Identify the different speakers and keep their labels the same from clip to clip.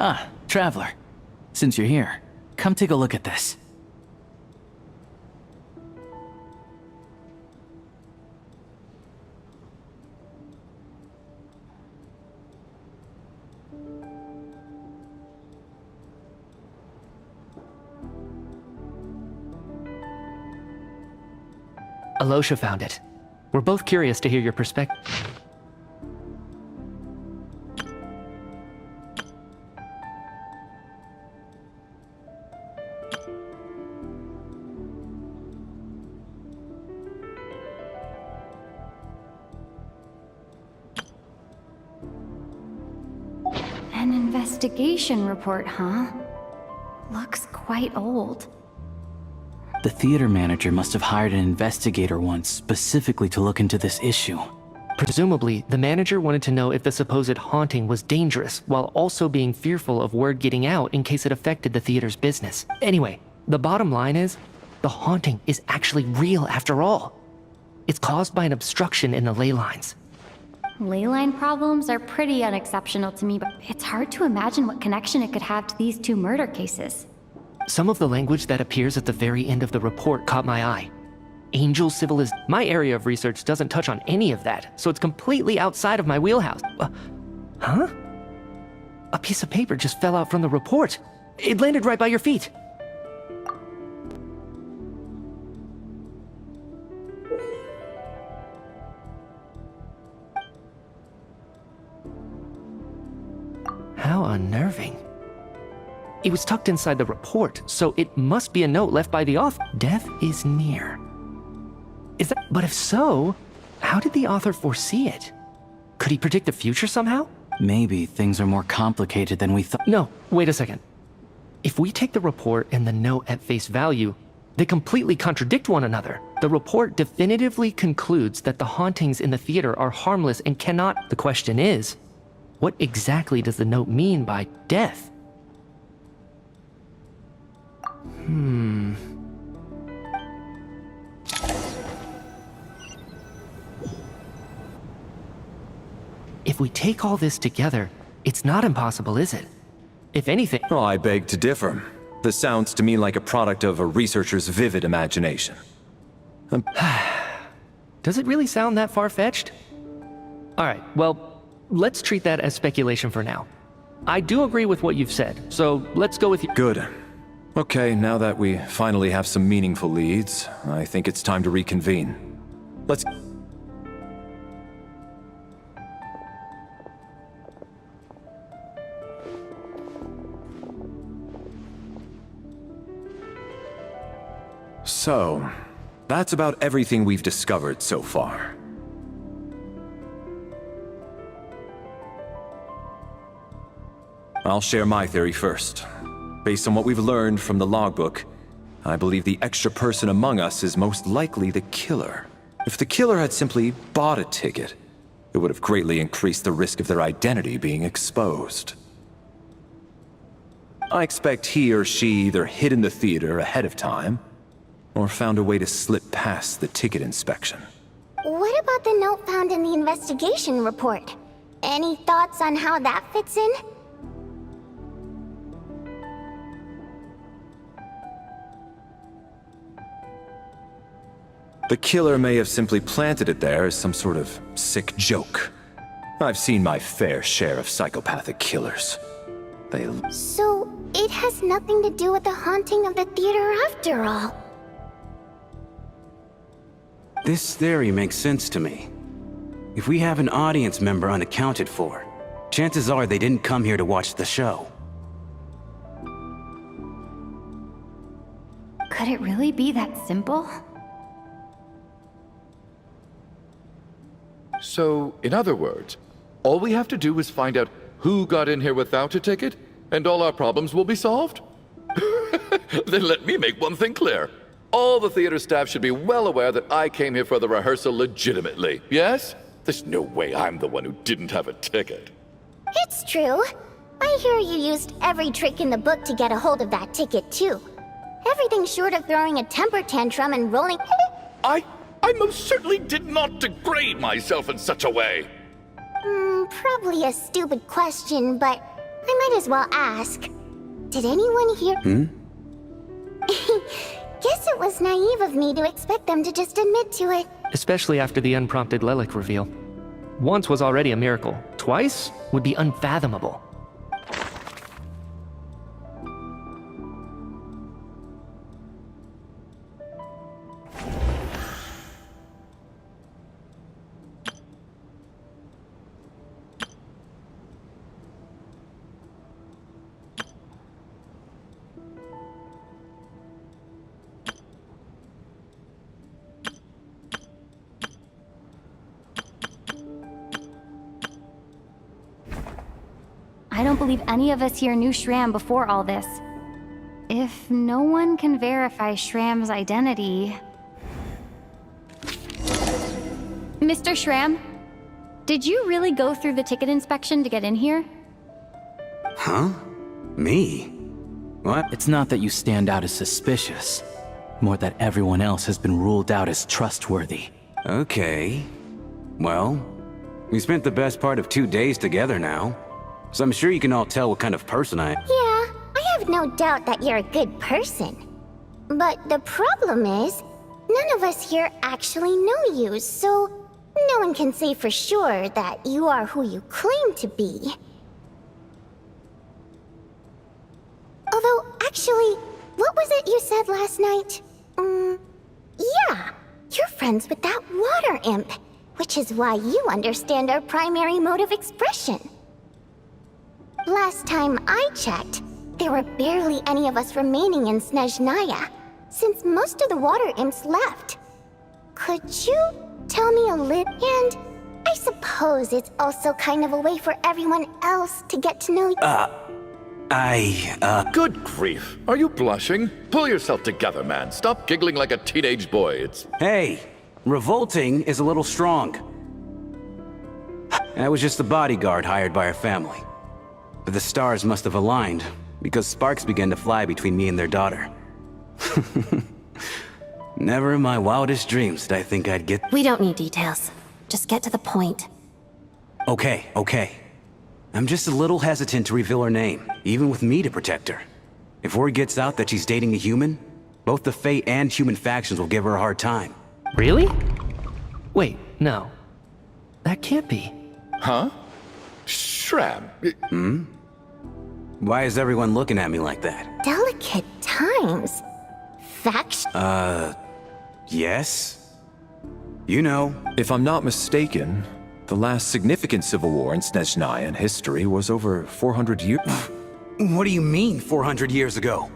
Speaker 1: Ah, Traveler. Since you're here, come take a look at this.
Speaker 2: Alosha found it. We're both curious to hear your perspective.
Speaker 3: An investigation report, huh? Looks quite old.
Speaker 1: The theater manager must have hired an investigator once specifically to look into this issue.
Speaker 2: Presumably, the manager wanted to know if the supposed haunting was dangerous, while also being fearful of word getting out in case it affected the theater's business. Anyway, the bottom line is, the haunting is actually real after all. It's caused by an obstruction in the ley lines.
Speaker 3: Ley line problems are pretty unexceptional to me, but it's hard to imagine what connection it could have to these two murder cases.
Speaker 2: Some of the language that appears at the very end of the report caught my eye. Angel civilization. My area of research doesn't touch on any of that, so it's completely outside of my wheelhouse. Huh? A piece of paper just fell out from the report. It landed right by your feet. How unnerving. It was tucked inside the report, so it must be a note left by the author. Death is near. Is that? But if so, how did the author foresee it? Could he predict the future somehow?
Speaker 1: Maybe things are more complicated than we thought.
Speaker 2: No, wait a second. If we take the report and the note at face value, they completely contradict one another. The report definitively concludes that the hauntings in the theater are harmless and cannot. The question is, what exactly does the note mean by death? If we take all this together, it's not impossible, is it? If anything...
Speaker 4: Oh, I beg to differ. This sounds to me like a product of a researcher's vivid imagination.
Speaker 2: Does it really sound that far-fetched? Alright, well, let's treat that as speculation for now. I do agree with what you've said, so let's go with you.
Speaker 4: Good. Okay, now that we finally have some meaningful leads, I think it's time to reconvene. Let's... So, that's about everything we've discovered so far. I'll share my theory first. Based on what we've learned from the logbook, I believe the extra person among us is most likely the killer. If the killer had simply bought a ticket, it would have greatly increased the risk of their identity being exposed. I expect he or she either hid in the theater ahead of time, or found a way to slip past the ticket inspection.
Speaker 5: What about the note found in the investigation report? Any thoughts on how that fits in?
Speaker 4: The killer may have simply planted it there as some sort of sick joke. I've seen my fair share of psychopathic killers.
Speaker 5: So, it has nothing to do with the haunting of the theater after all.
Speaker 6: This theory makes sense to me. If we have an audience member unaccounted for, chances are they didn't come here to watch the show.
Speaker 3: Could it really be that simple?
Speaker 7: So, in other words, all we have to do is find out who got in here without a ticket, and all our problems will be solved? Then let me make one thing clear. All the theater staff should be well aware that I came here for the rehearsal legitimately, yes? There's no way I'm the one who didn't have a ticket.
Speaker 5: It's true. I hear you used every trick in the book to get a hold of that ticket, too. Everything short of throwing a temper tantrum and rolling...
Speaker 7: I most certainly did not degrade myself in such a way.
Speaker 5: Probably a stupid question, but I might as well ask. Did anyone hear? Guess it was naive of me to expect them to just admit to it.
Speaker 2: Especially after the unprompted Lelic reveal. Once was already a miracle. Twice would be unfathomable.
Speaker 3: I don't believe any of us here knew Shram before all this. If no one can verify Shram's identity... Mr. Shram? Did you really go through the ticket inspection to get in here?
Speaker 6: Huh? Me? What?
Speaker 1: It's not that you stand out as suspicious, more that everyone else has been ruled out as trustworthy.
Speaker 6: Okay. Well, we spent the best part of 2 days together now. So I'm sure you can all tell what kind of person I am.
Speaker 5: Yeah, I have no doubt that you're a good person. But the problem is, none of us here actually know you, so no one can say for sure that you are who you claim to be. Although, actually, what was it you said last night? Yeah, you're friends with that water imp, which is why you understand our primary mode of expression. Last time I checked, there were barely any of us remaining in Snezhnaya, since most of the water imps left. Could you tell me a little? And I suppose it's also kind of a way for everyone else to get to know you.
Speaker 7: Good grief. Are you blushing? Pull yourself together, man. Stop giggling like a teenage boy. It's...
Speaker 6: Hey, revolting is a little strong. I was just the bodyguard hired by our family. But the stars must have aligned, because sparks began to fly between me and their daughter. Never in my wildest dreams did I think I'd get...
Speaker 8: We don't need details. Just get to the point.
Speaker 6: Okay. I'm just a little hesitant to reveal her name, even with me to protect her. If word gets out that she's dating a human, both the Fae and human factions will give her a hard time.
Speaker 2: Really? Wait, no. That can't be.
Speaker 7: Huh? Shram.
Speaker 6: Why is everyone looking at me like that?
Speaker 5: Delicate times. Faction.
Speaker 6: Yes? You know.
Speaker 4: If I'm not mistaken, the last significant civil war in Snezhnayan history was over 400 years.
Speaker 6: What do you mean, 400 years ago?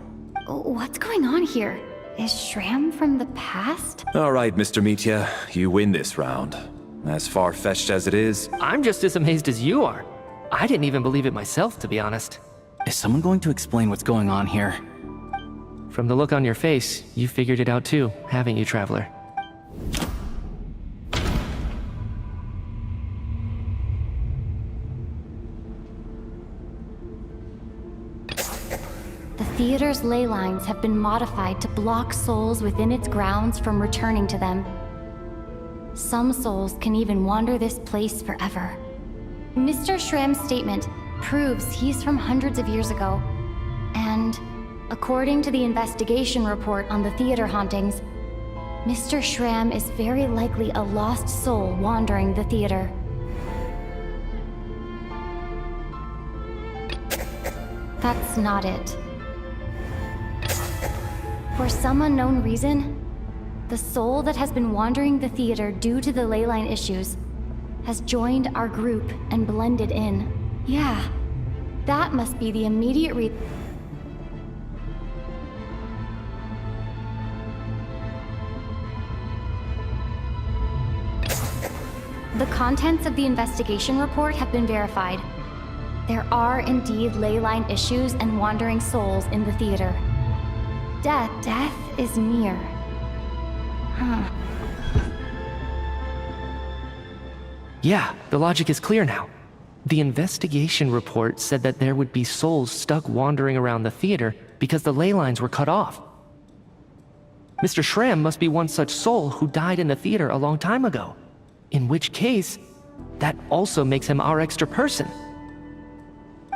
Speaker 3: What's going on here? Is Shram from the past?
Speaker 4: All right, Mr. Mitya, you win this round. As far-fetched as it is,
Speaker 2: I'm just as amazed as you are. I didn't even believe it myself, to be honest.
Speaker 1: Is someone going to explain what's going on here?
Speaker 2: From the look on your face, you figured it out too, haven't you, Traveler?
Speaker 3: The theater's ley lines have been modified to block souls within its grounds from returning to them. Some souls can even wander this place forever. Mr. Shram's statement proves he's from hundreds of years ago. And according to the investigation report on the theater hauntings, Mr. Shram is very likely a lost soul wandering the theater. That's not it. For some unknown reason, the soul that has been wandering the theater due to the leyline issues has joined our group and blended in. Yeah, that must be the immediate The contents of the investigation report have been verified. There are indeed leyline issues and wandering souls in the theater. Death is near. Huh.
Speaker 2: Yeah, the logic is clear now. The investigation report said that there would be souls stuck wandering around the theater because the ley lines were cut off. Mr. Shram must be one such soul who died in the theater a long time ago. In which case, that also makes him our extra person.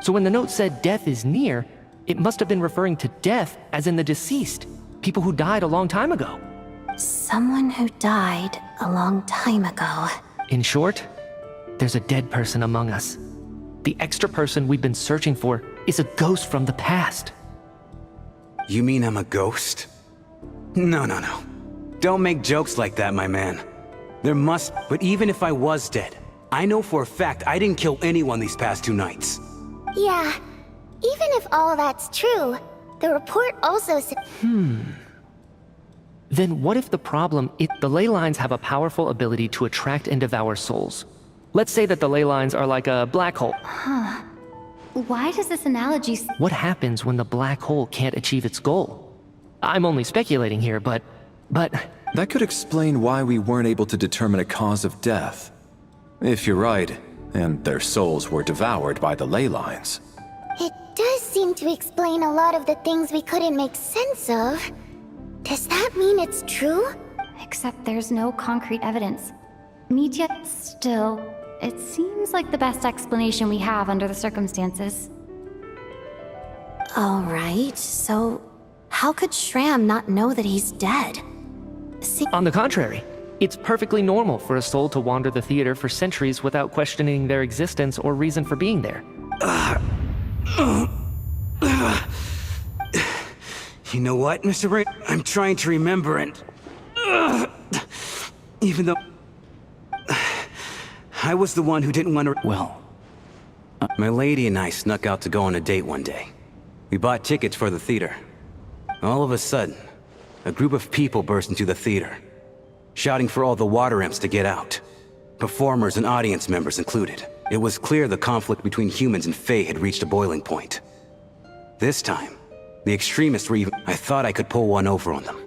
Speaker 2: So when the note said death is near, it must have been referring to death as in the deceased, people who died a long time ago.
Speaker 8: Someone who died a long time ago.
Speaker 2: In short, there's a dead person among us. The extra person we've been searching for is a ghost from the past.
Speaker 6: You mean I'm a ghost? No, no, no. Don't make jokes like that, my man. But even if I was dead, I know for a fact I didn't kill anyone these past 2 nights.
Speaker 5: Yeah, even if all that's true, the report also said.
Speaker 2: Then what if the problem is the ley lines have a powerful ability to attract and devour souls? Let's say that the ley lines are like a black hole.
Speaker 3: Why does this analogy
Speaker 2: What happens when the black hole can't achieve its goal? I'm only speculating here, but...
Speaker 4: That could explain why we weren't able to determine a cause of death. If you're right, and their souls were devoured by the ley lines.
Speaker 5: It does seem to explain a lot of the things we couldn't make sense of. Does that mean it's true?
Speaker 3: Except there's no concrete evidence. Mitya, still, it seems like the best explanation we have under the circumstances.
Speaker 8: All right, so how could Shram not know that he's dead?
Speaker 2: On the contrary, it's perfectly normal for a soul to wander the theater for centuries without questioning their existence or reason for being there.
Speaker 6: You know what, Mr. Ray? I'm trying to remember and... even though... I was the one who didn't want to...
Speaker 1: Well,
Speaker 6: My lady and I snuck out to go on a date one day. We bought tickets for the theater. All of a sudden, a group of people burst into the theater, shouting for all the water imps to get out. Performers and audience members included. It was clear the conflict between humans and Fae had reached a boiling point. This time, the extremists were even... I thought I could pull one over on them.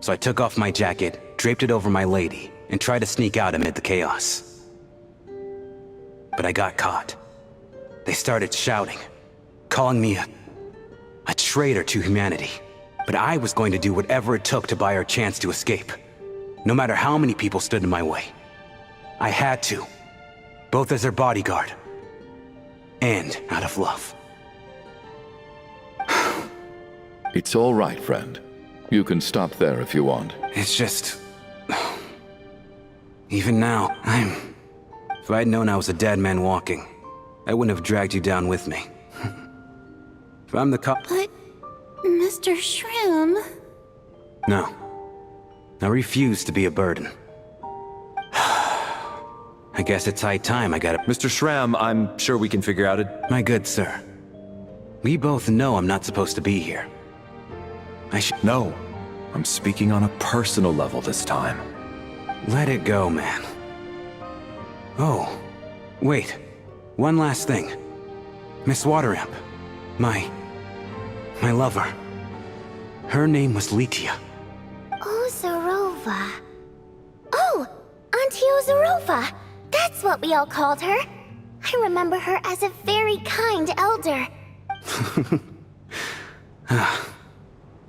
Speaker 6: So I took off my jacket, draped it over my lady, and tried to sneak out amid the chaos. But I got caught. They started shouting, calling me a traitor to humanity. But I was going to do whatever it took to buy our chance to escape. No matter how many people stood in my way. I had to. Both as their bodyguard. And out of love.
Speaker 7: It's all right, friend. You can stop there if you want.
Speaker 6: It's just... Even now, If I'd known I was a dead man walking, I wouldn't have dragged you down with me. If I'm the cop...
Speaker 8: But, Mr. Shram...
Speaker 6: No. I refuse to be a burden. I guess it's high time I got
Speaker 4: Mr. Shram, I'm sure we can figure out it.
Speaker 6: My good sir. We both know I'm not supposed to be here.
Speaker 4: No, I'm speaking on a personal level this time.
Speaker 6: Let it go, man. Oh, wait. One last thing. Miss Waterimp. My lover. Her name was Litia.
Speaker 5: Ozarova. Oh, Auntie Ozarova. That's what we all called her. I remember her as a very kind elder.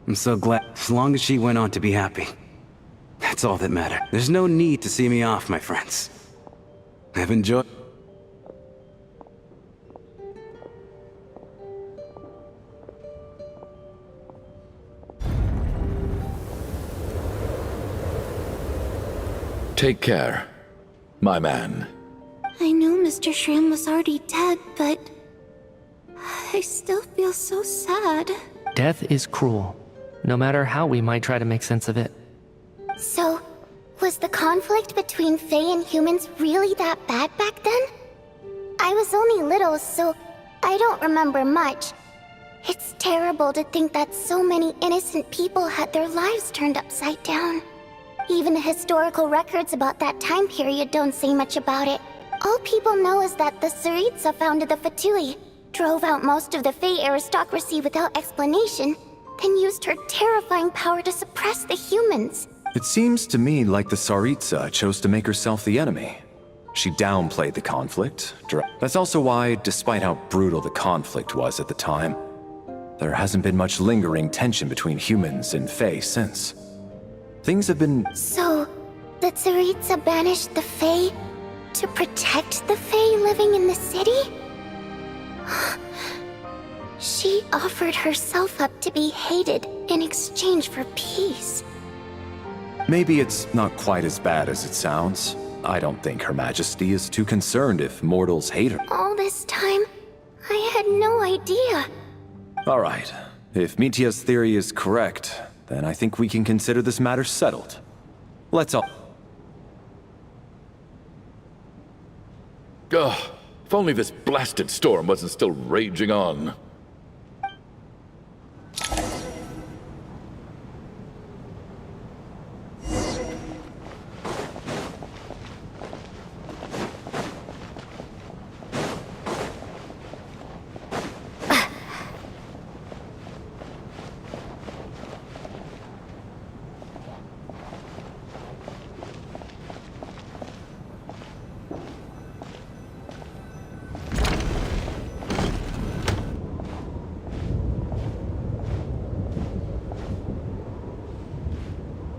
Speaker 6: I'm so glad. As long as she went on to be happy. That's all that mattered. There's no need to see me off, my friends. I've enjoyed...
Speaker 7: Take care, my man.
Speaker 8: I know Mr. Shram was already dead, but... I still feel so sad.
Speaker 2: Death is cruel, no matter how we might try to make sense of it.
Speaker 5: So, was the conflict between Fae and humans really that bad back then? I was only little, so I don't remember much. It's terrible to think that so many innocent people had their lives turned upside down. Even the historical records about that time period don't say much about it. All people know is that the Tsaritsa founded the Fatui, drove out most of the Fae aristocracy without explanation, then used her terrifying power to suppress the humans.
Speaker 4: It seems to me like the Tsaritsa chose to make herself the enemy. She downplayed the conflict. That's also why, despite how brutal the conflict was at the time, there hasn't been much lingering tension between humans and Fae since. Things have been...
Speaker 5: So, the Tsaritsa banished the Fae to protect the Fae living in the city? She offered herself up to be hated in exchange for peace.
Speaker 4: Maybe it's not quite as bad as it sounds. I don't think Her Majesty is too concerned if mortals hate her.
Speaker 5: All this time, I had no idea.
Speaker 4: All right. If Mitia's theory is correct, then I think we can consider this matter settled. Let's all...
Speaker 7: Ugh, if only this blasted storm wasn't still raging on.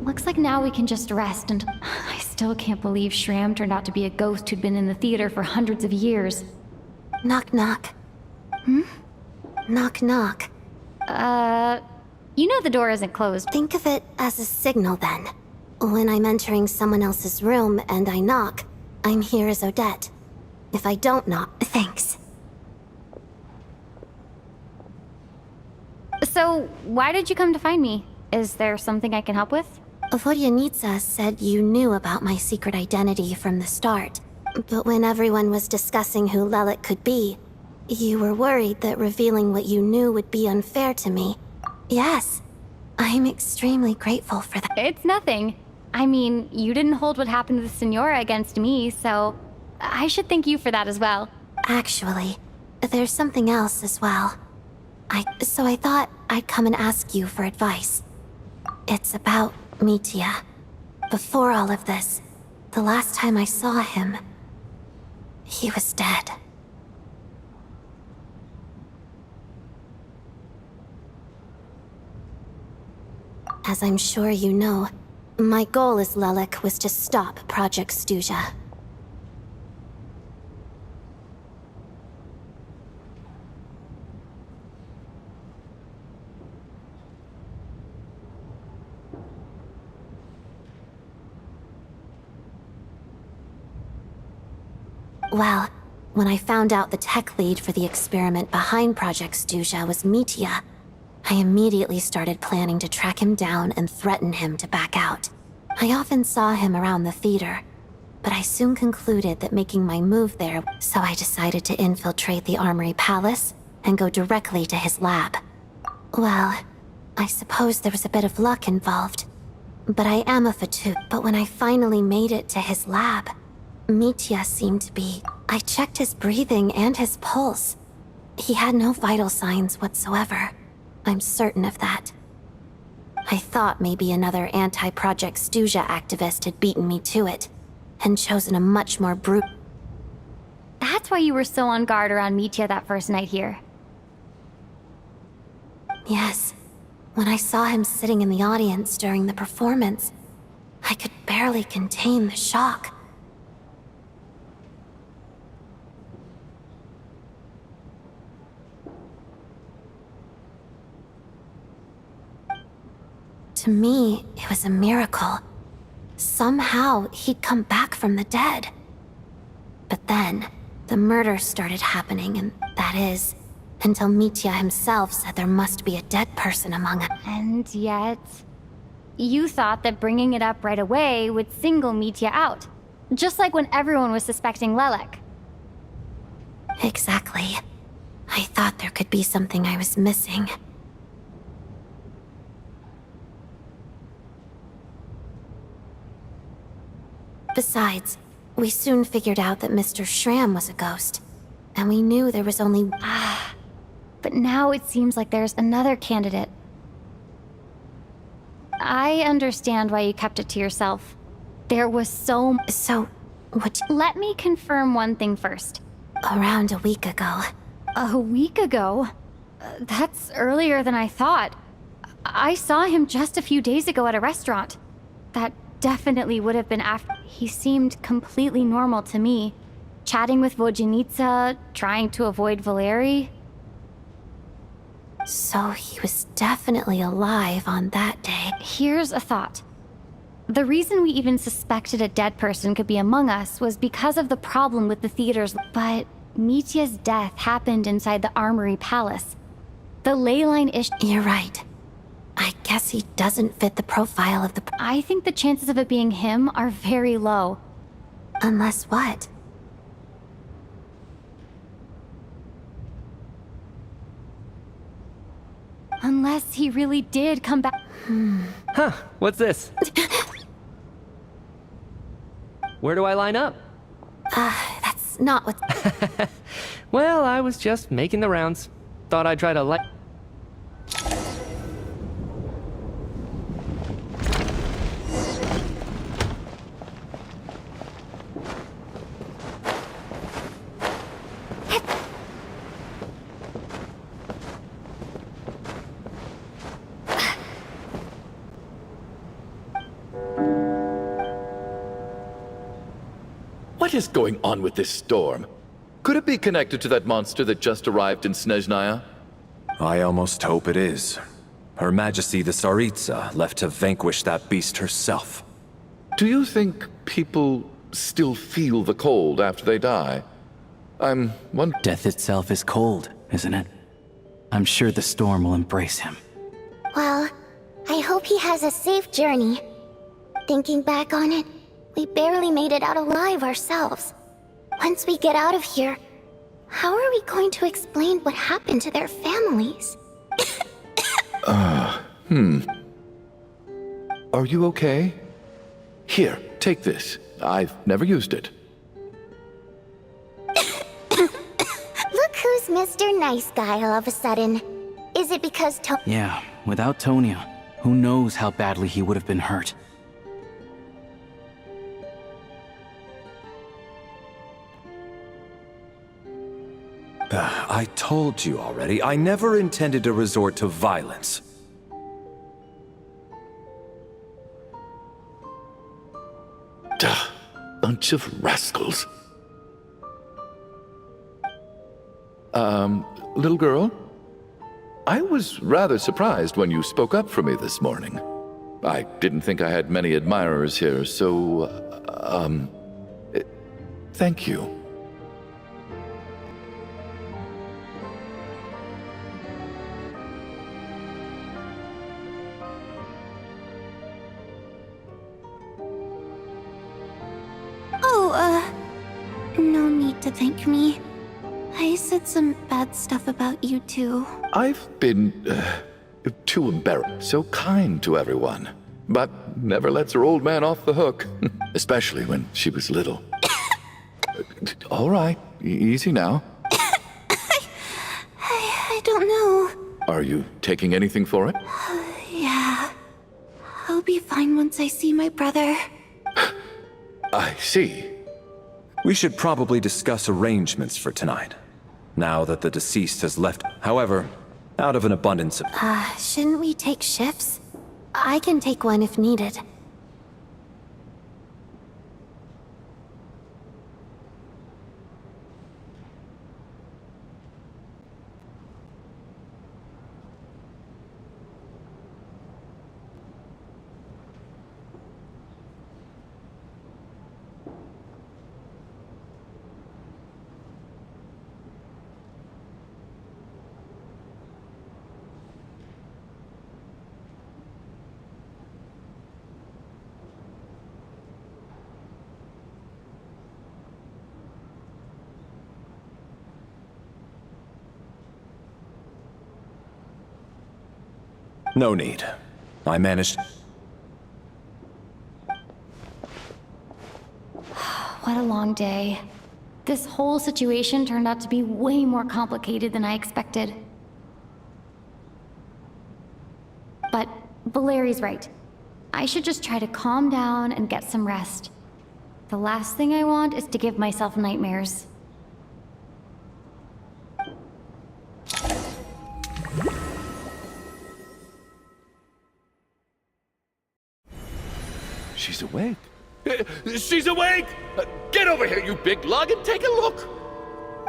Speaker 3: Looks like now we can just rest, and I still can't believe Shram turned out to be a ghost who'd been in the theater for hundreds of years.
Speaker 5: Knock knock. Knock knock.
Speaker 3: You know the door isn't closed.
Speaker 5: Think of it as a signal then. When I'm entering someone else's room and I knock, I'm here as Odette. If I don't knock, thanks.
Speaker 3: So, why did you come to find me? Is there something I can help with?
Speaker 5: Vodyanitsa said you knew about my secret identity from the start. But when everyone was discussing who Lelik could be, you were worried that revealing what you knew would be unfair to me. Yes, I'm extremely grateful for that.
Speaker 3: It's nothing. I mean, you didn't hold what happened with Signora against me, so I should thank you for that as well.
Speaker 5: Actually, there's something else as well. So I thought I'd come and ask you for advice. It's about Mitia. Before all of this, the last time I saw him, he was dead. As I'm sure you know, my goal as Lelik was to stop Project Snezhnaya. Well, when I found out the tech lead for the experiment behind Project Snezhnaya was Mitia, I immediately started planning to track him down and threaten him to back out. I often saw him around the theater, but I soon concluded that making my move there, so I decided to infiltrate the Armory Palace and go directly to his lab. Well, I suppose there was a bit of luck involved, but I am a Fatu. But when I finally made it to his lab, Mitia seemed to be... I checked his breathing and his pulse. He had no vital signs whatsoever. I'm certain of that. I thought maybe another anti-Project Snezhnaya activist had beaten me to it, and chosen a much more brute...
Speaker 3: That's why you were so on guard around Mitia that first night here.
Speaker 5: Yes. When I saw him sitting in the audience during the performance, I could barely contain the shock. To me, it was a miracle. Somehow, he'd come back from the dead. But then, the murders started happening, and that is, until Mitia himself said there must be a dead person among us.
Speaker 3: And yet... you thought that bringing it up right away would single Mitia out. Just like when everyone was suspecting Lelik.
Speaker 5: Exactly. I thought there could be something I was missing. Besides, we soon figured out that Mr. Shram was a ghost, and we knew there was only...
Speaker 3: But now it seems like there's another candidate. I understand why you kept it to yourself. There was so...
Speaker 5: So, what...
Speaker 3: Let me confirm one thing first.
Speaker 5: Around a week ago.
Speaker 3: A week ago? That's earlier than I thought. I saw him just a few days ago at a restaurant. That definitely would have been after... He seemed completely normal to me. chatting with Vojanitsa, trying to avoid Valeri.
Speaker 8: So he was definitely alive on that day.
Speaker 3: Here's a thought. The reason we even suspected a dead person could be among us was because of the problem with the theater's. But Mitya's death happened inside the Armory Palace. The leyline issue.
Speaker 8: You're right. I guess he doesn't fit the profile of the.
Speaker 3: I think the chances of it being him are very low.
Speaker 8: Unless what?
Speaker 3: Unless he really did come back.
Speaker 2: Huh, what's this? Where do I line up?
Speaker 8: That's not what.
Speaker 2: Well, I was just making the rounds. Thought I'd try to light.
Speaker 7: What is going on with this storm? Could it be connected to that monster that just arrived in Snezhnaya?
Speaker 4: I almost hope it is. Her Majesty the Tsaritsa left to vanquish that beast herself.
Speaker 7: Do you think people still feel the cold after they die? I'm wondering.
Speaker 1: Death itself is cold, isn't it? I'm sure the storm will embrace him.
Speaker 5: Well, I hope he has a safe journey. Thinking back on it, we barely made it out alive ourselves. Once we get out of here, how are we going to explain what happened to their families?
Speaker 7: Are you okay? Here, take this. I've never used it.
Speaker 5: Look who's Mr. Nice Guy all of a sudden. Is it because
Speaker 1: Yeah, without Tonya, who knows how badly he would have been hurt.
Speaker 4: I told you already, I never intended to resort to violence.
Speaker 7: Duh, bunch of rascals. Little girl? I was rather surprised when you spoke up for me this morning. I didn't think I had many admirers here, so, thank you.
Speaker 8: No need to thank me. I said some bad stuff about you too.
Speaker 7: I've been, too embarrassed, so kind to everyone, but never lets her old man off the hook, especially when she was little. All right, easy now.
Speaker 8: I don't know.
Speaker 7: Are you taking anything for it?
Speaker 8: Yeah. I'll be fine once I see my brother.
Speaker 7: I see.
Speaker 4: We should probably discuss arrangements for tonight, now that the deceased has left. However, out of an abundance of...
Speaker 8: Shouldn't we take shifts? I can take one if needed.
Speaker 4: No need. I managed...
Speaker 3: What a long day. This whole situation turned out to be way more complicated than I expected. But Valeri's right. I should just try to calm down and get some rest. The last thing I want is to give myself nightmares.
Speaker 7: She's awake. She's awake! Get over here, you big lug, and take a look!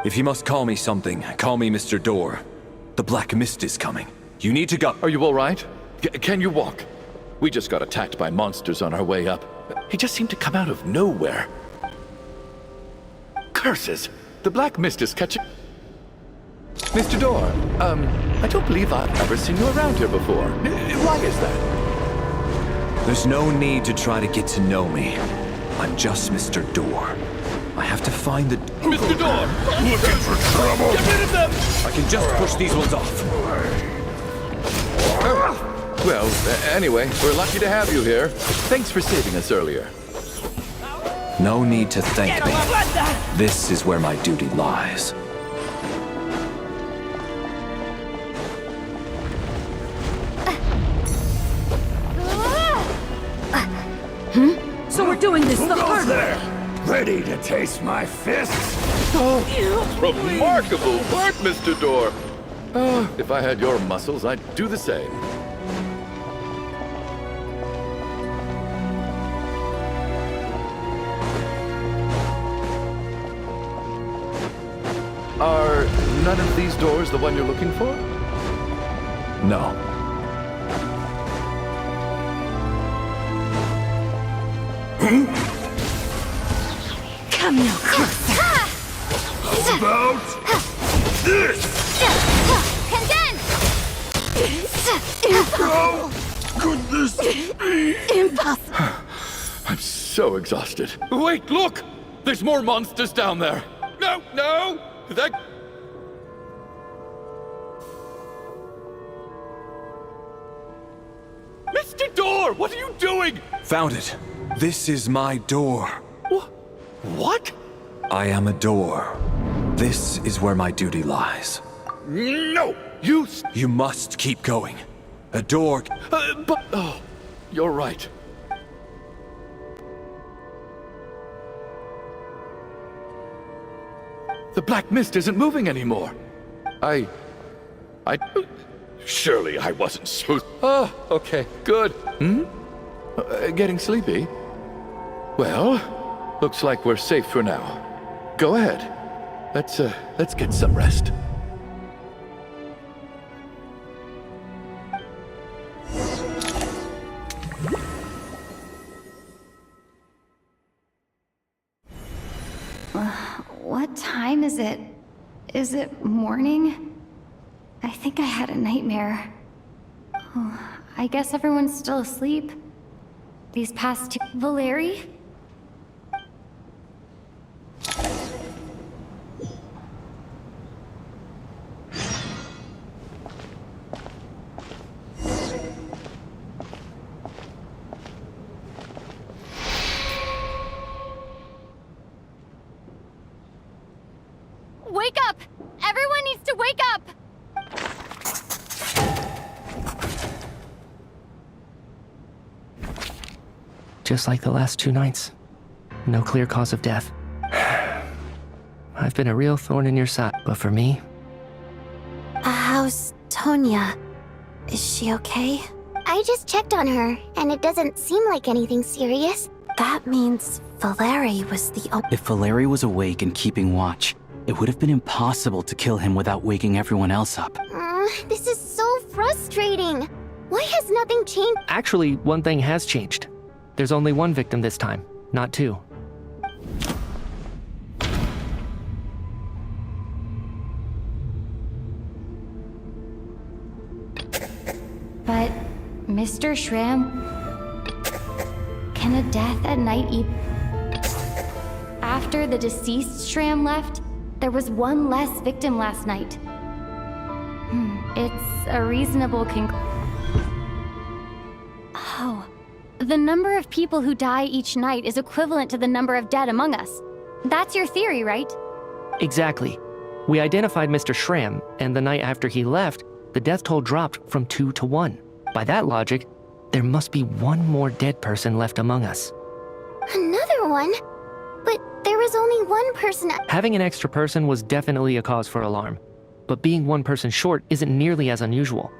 Speaker 4: If you must call me something, call me Mr. Door. The Black Mist is coming. You need to go.
Speaker 7: Are you all right? Can you walk? We just got attacked by monsters on our way up. He just seemed to come out of nowhere. Curses! The Black Mist is catching... Mr. Door, I don't believe I've ever seen you around here before. Why is that?
Speaker 4: There's no need to try to get to know me. I'm just Mr. Door. I have to find the...
Speaker 7: Mr. Door! Looking for trouble! Get rid of them!
Speaker 4: I can just push these ones off.
Speaker 7: Well, anyway, we're lucky to have you here. Thanks for saving us earlier.
Speaker 4: No need to thank me. This is where my duty lies.
Speaker 9: So we're doing this the hard way.
Speaker 10: Ready to taste my fists?
Speaker 7: Remarkable work, Mr. Door. If I had your muscles, I'd do the same. Are none of these doors the one you're looking for?
Speaker 4: No.
Speaker 9: Come no closer.
Speaker 10: How about this? How could this be?
Speaker 9: Impossible.
Speaker 7: I'm so exhausted. Wait, look! There's more monsters down there. No, no! That... Mr. Door, what are you doing?
Speaker 4: Found it. This is my door.
Speaker 7: What?
Speaker 4: I am a door. This is where my duty lies.
Speaker 7: No! You...
Speaker 4: You must keep going. A door...
Speaker 7: but... Oh, you're right. The Black Mist isn't moving anymore. I... Surely I wasn't supposed... Oh, okay, good. Getting sleepy? Well, looks like we're safe for now. Go ahead. Let's get some rest.
Speaker 3: What time is it? Is it morning? I think I had a nightmare. Oh, I guess everyone's still asleep. These past two... Valeri? Wake up! Everyone needs to wake up!
Speaker 2: Just like the last 2 nights. No clear cause of death. I've been a real thorn in your side, but for me...
Speaker 8: How's Tonya? Is she okay?
Speaker 5: I just checked on her, and it doesn't seem like anything serious.
Speaker 8: That means Valeri was the only...
Speaker 1: If Valeri was awake and keeping watch, it would have been impossible to kill him without waking everyone else up.
Speaker 5: This is so frustrating. Why has nothing changed?
Speaker 2: Actually, one thing has changed. There's only one victim this time, not 2.
Speaker 3: But, Mr. Shram, can a death at night After the deceased Shram left, there was one less victim last night. It's a reasonable Oh. The number of people who die each night is equivalent to the number of dead among us. That's your theory, right?
Speaker 2: Exactly. We identified Mr. Shram, and the night after he left, the death toll dropped from 2 to 1. By that logic, there must be one more dead person left among us.
Speaker 5: Another one? But there was only one person.
Speaker 2: Having an extra person was definitely a cause for alarm, but being one person short isn't nearly as unusual.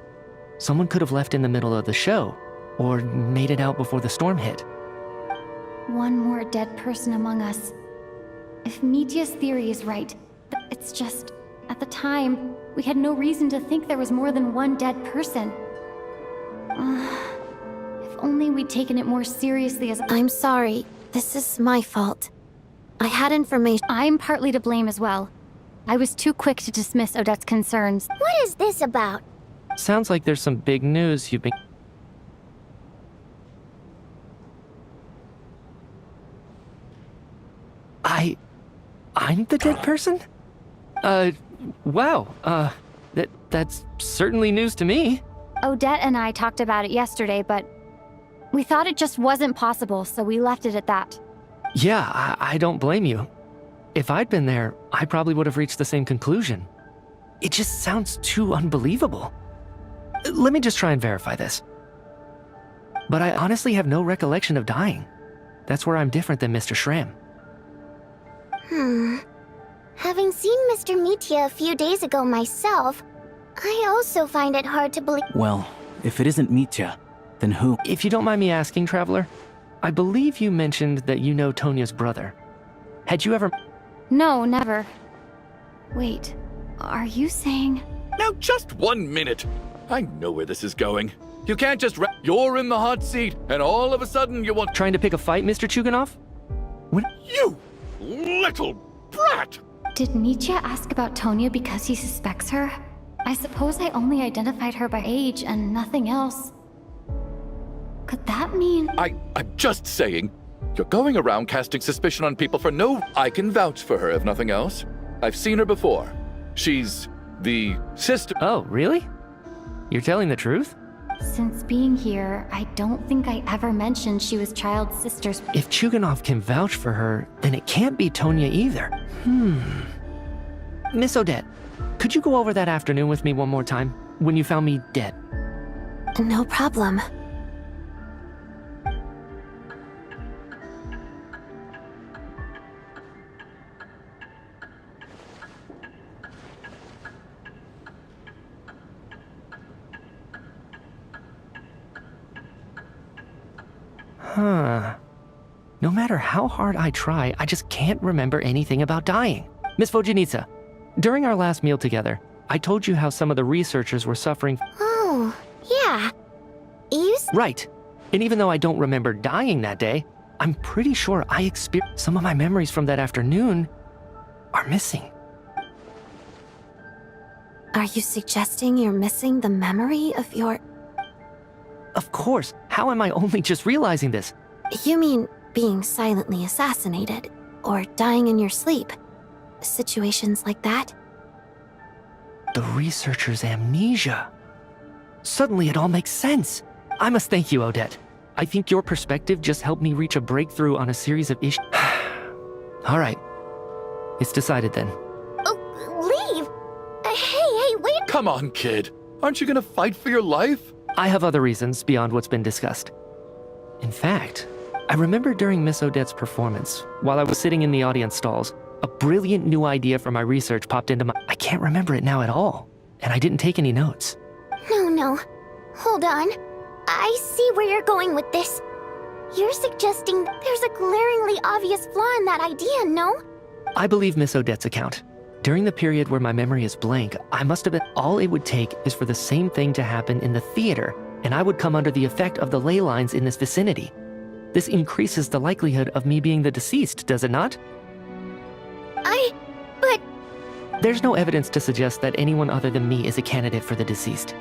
Speaker 2: Someone could have left in the middle of the show, or made it out before the storm hit.
Speaker 3: One more dead person among us. If Mitya's theory is right, it's just, at the time, we had no reason to think there was more than one dead person. If only we'd taken it more seriously as
Speaker 8: I'm sorry. This is my fault. I had information.
Speaker 3: I'm partly to blame as well. I was too quick to dismiss Odette's concerns.
Speaker 5: What is this about?
Speaker 2: Sounds like there's some big news you've been... I'm the dead person? Wow, that's certainly news to me.
Speaker 3: Odette and I talked about it yesterday, but we thought it just wasn't possible, so we left it at that.
Speaker 2: Yeah, I don't blame you. If I'd been there, I probably would have reached the same conclusion. It just sounds too unbelievable. Let me just try and verify this. But I honestly have no recollection of dying. That's where I'm different than Mr. Schramm.
Speaker 5: Having seen Mr. Mitya a few days ago myself, I also find it hard to believe.
Speaker 1: Well, if it isn't Mitya, then who?
Speaker 2: If you don't mind me asking, Traveler, I believe you mentioned that you know Tonya's brother. Had you ever...
Speaker 3: No, never. Wait, are you saying...
Speaker 7: Now, just 1 minute. I know where this is going. You can't just You're in the hot seat, and all of a sudden you want...
Speaker 2: Trying to pick a fight, Mr. Chuganov?
Speaker 7: You little brat!
Speaker 3: Did Mitya ask about Tonya because he suspects her? I suppose I only identified her by age and nothing else. Could that mean...
Speaker 7: I'm just saying. You're going around casting suspicion on people for no... I can vouch for her, if nothing else. I've seen her before. She's the sister...
Speaker 2: Oh, really? You're telling the truth?
Speaker 3: Since being here, I don't think I ever mentioned she was Child's sister's...
Speaker 2: If Chuganov can vouch for her, then it can't be Tonya either. Miss Odette, could you go over that afternoon with me one more time, when you found me dead?
Speaker 8: No problem.
Speaker 2: No matter how hard I try, I just can't remember anything about dying. Miss Vojanitsa, during our last meal together, I told you how some of the researchers were suffering...
Speaker 5: Oh, yeah.
Speaker 2: Right. And even though I don't remember dying that day, I'm pretty sure I experienced... Some of my memories from that afternoon are missing.
Speaker 8: Are you suggesting you're missing the memory of your...
Speaker 2: Of course. How am I only just realizing this?
Speaker 8: You mean being silently assassinated, or dying in your sleep? Situations like that?
Speaker 2: The researcher's amnesia. Suddenly it all makes sense. I must thank you, Odette. I think your perspective just helped me reach a breakthrough on a series of issues. All right. It's decided then.
Speaker 5: Oh, leave! Hey, wait!
Speaker 7: Come on, kid. Aren't you gonna fight for your life?
Speaker 2: I have other reasons beyond what's been discussed. In fact, I remember during Miss Odette's performance, while I was sitting in the audience stalls, a brilliant new idea for my research popped into my... I can't remember it now at all, and I didn't take any notes.
Speaker 5: No. Hold on. I see where you're going with this. You're suggesting there's a glaringly obvious flaw in that idea, no?
Speaker 2: I believe Miss Odette's account. During the period where my memory is blank, I must have been... All it would take is for the same thing to happen in the theater, and I would come under the effect of the ley lines in this vicinity. This increases the likelihood of me being the deceased, does it not?
Speaker 5: But...
Speaker 2: There's no evidence to suggest that anyone other than me is a candidate for the deceased.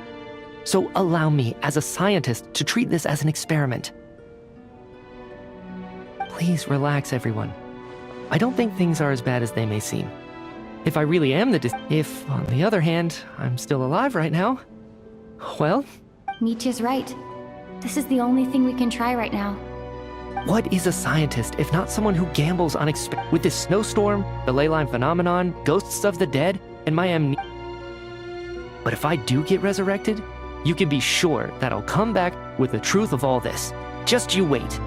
Speaker 2: So allow me, as a scientist, to treat this as an experiment. Please relax, everyone. I don't think things are as bad as they may seem. If I really am If, on the other hand, I'm still alive right now, well...
Speaker 3: Mitya's right. This is the only thing we can try right now.
Speaker 2: What is a scientist if not someone who gambles on with this snowstorm, the ley line phenomenon, ghosts of the dead, and my amnesia? But if I do get resurrected, you can be sure that I'll come back with the truth of all this. Just you wait.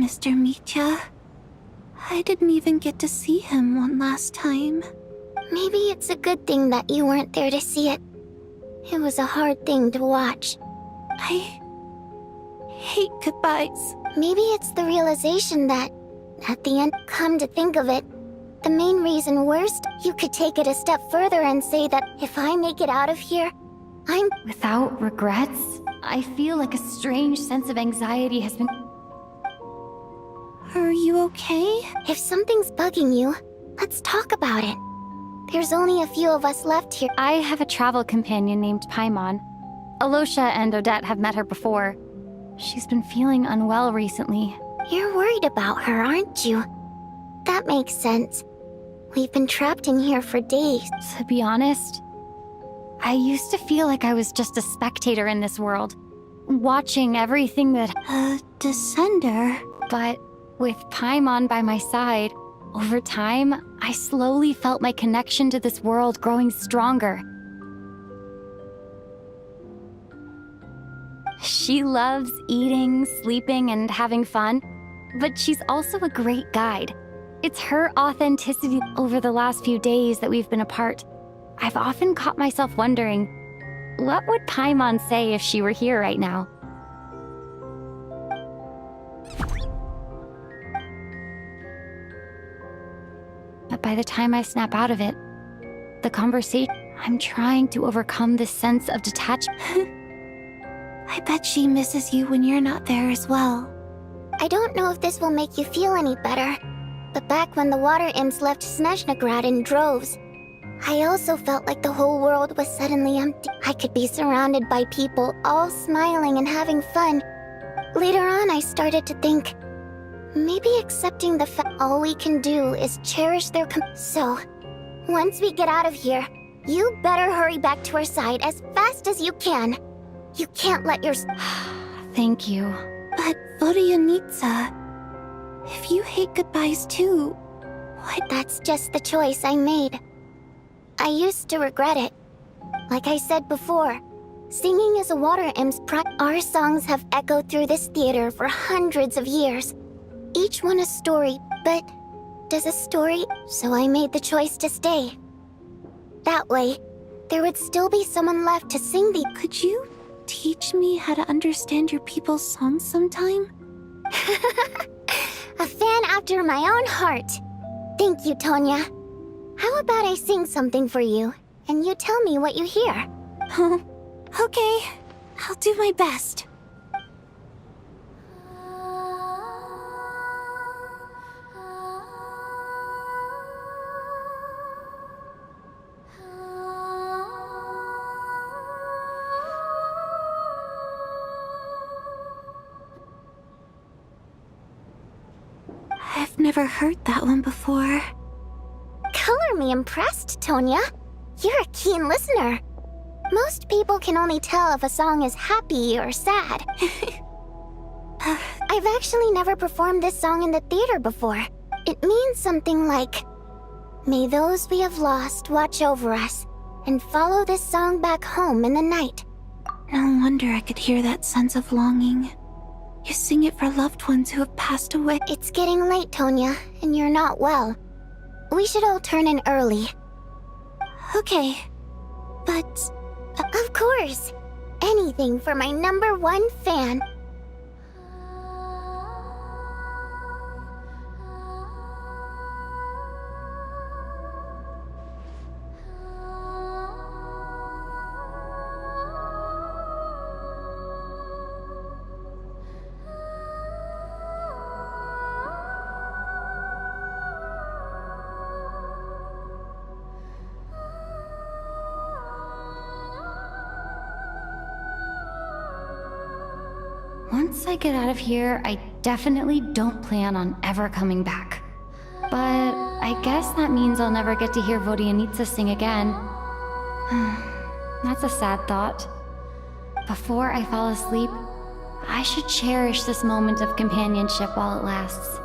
Speaker 8: Mr. Mitya. I didn't even get to see him one last time.
Speaker 5: Maybe it's a good thing that you weren't there to see it. It was a hard thing to watch.
Speaker 8: I hate goodbyes.
Speaker 5: Maybe it's the realization that, at the end, come to think of it, the main reason worst, you could take it a step further and say that if I make it out of here, I'm...
Speaker 3: Without regrets, I feel like a strange sense of anxiety has been...
Speaker 8: Are you okay?
Speaker 5: If something's bugging you, let's talk about it. There's only a few of us left here.
Speaker 3: I have a travel companion named Paimon. Alosha and Odette have met her before. She's been feeling unwell recently.
Speaker 5: You're worried about her, aren't you? That makes sense. We've been trapped in here for days.
Speaker 3: To be honest, I used to feel like I was just a spectator in this world, watching everything that...
Speaker 8: A descender?
Speaker 3: But with Paimon by my side, over time, I slowly felt my connection to this world growing stronger. She loves eating, sleeping, and having fun, but she's also a great guide. It's her authenticity over the last few days that we've been apart. I've often caught myself wondering, what would Paimon say if she were here right now? But by the time I snap out of it, the conversation, I'm trying to overcome this sense of detachment.
Speaker 8: I bet she misses you when you're not there as well.
Speaker 5: I don't know if this will make you feel any better, but back when the water imps left Snezhnaya in droves, I also felt like the whole world was suddenly empty. I could be surrounded by people, all smiling and having fun. Later on, I started to think, maybe accepting the fact all we can do is cherish their So, once we get out of here, you better hurry back to our side as fast as you can. You can't let your...
Speaker 3: Thank you.
Speaker 8: But Vodyanitsa, if you hate goodbyes too, what?
Speaker 5: That's just the choice I made. I used to regret it. Like I said before, singing is a water imp's Our songs have echoed through this theater for hundreds of years. Each one a story, but does a story... So I made the choice to stay. That way, there would still be someone left to sing the...
Speaker 8: Could you teach me how to understand your people's songs sometime?
Speaker 5: A fan after my own heart. Thank you, Tonya. How about I sing something for you, and you tell me what you hear?
Speaker 8: Okay, I'll do my best. I've never heard that one before.
Speaker 5: Color me impressed, Tonya. You're a keen listener. Most people can only tell if a song is happy or sad. I've actually never performed this song in the theater before. It means something like, may those we have lost watch over us, and follow this song back home in the night.
Speaker 8: No wonder I could hear that sense of longing. You sing it for loved ones who have passed away.
Speaker 5: It's getting late, Tonya, and you're not well. We should all turn in early.
Speaker 8: Okay, but...
Speaker 5: Of course! Anything for my #1 fan.
Speaker 3: Once I get out of here, I definitely don't plan on ever coming back. But I guess that means I'll never get to hear Vodyanitsa sing again. That's a sad thought. Before I fall asleep, I should cherish this moment of companionship while it lasts.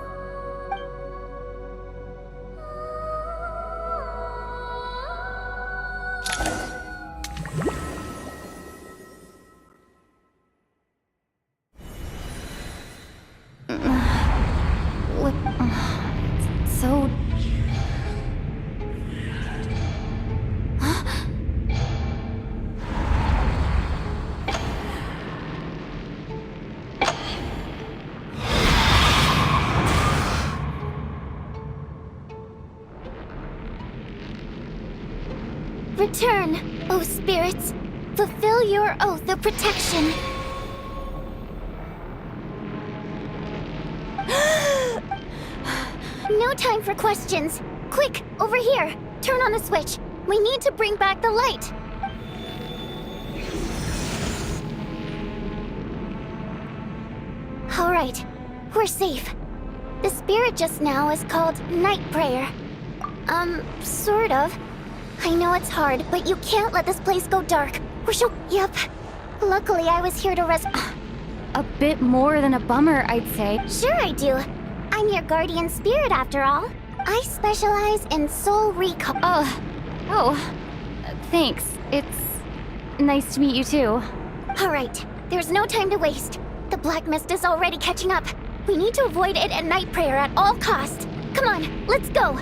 Speaker 5: Return, O spirits. Fulfill your oath of protection. No time for questions. Quick, over here. Turn on the switch. We need to bring back the light. All right, we're safe. The spirit just now is called Night Prayer. Sort of. I know it's hard, but you can't let this place go dark. Yep. Luckily, I was here to
Speaker 3: A bit more than a bummer, I'd say.
Speaker 5: Sure I do. I'm your guardian spirit after all. I specialize in soul recall.
Speaker 3: Thanks. It's nice to meet you too.
Speaker 5: All right, there's no time to waste. The black mist is already catching up. We need to avoid it at Night Prayer at all costs. Come on, let's go.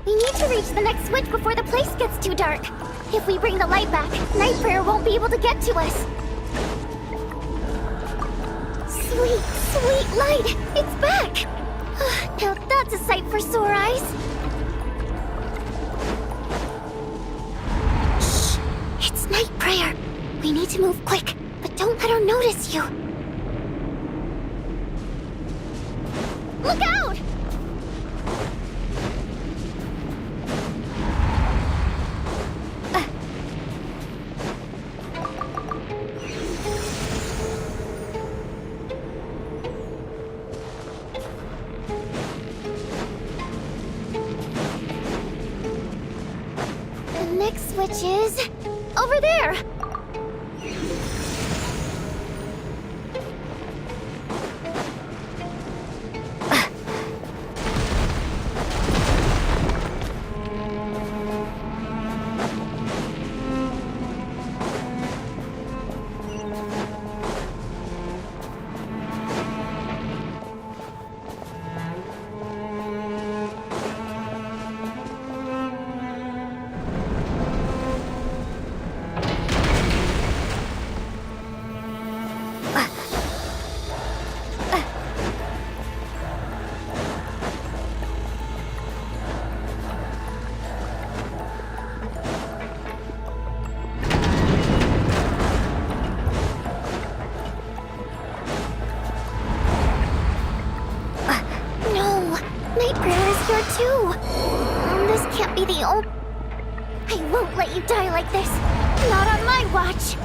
Speaker 5: We need to reach the next switch before the place gets too dark. If we bring the light back, Night Prayer won't be able to get to us. Sweet, sweet light! It's back! Now that's a sight for sore eyes. Shh! It's Night Prayer. We need to move quick, but don't let her notice you. Look out! The next switch is over there. Too. This can't be the only... I won't let you die like this. Not on my watch.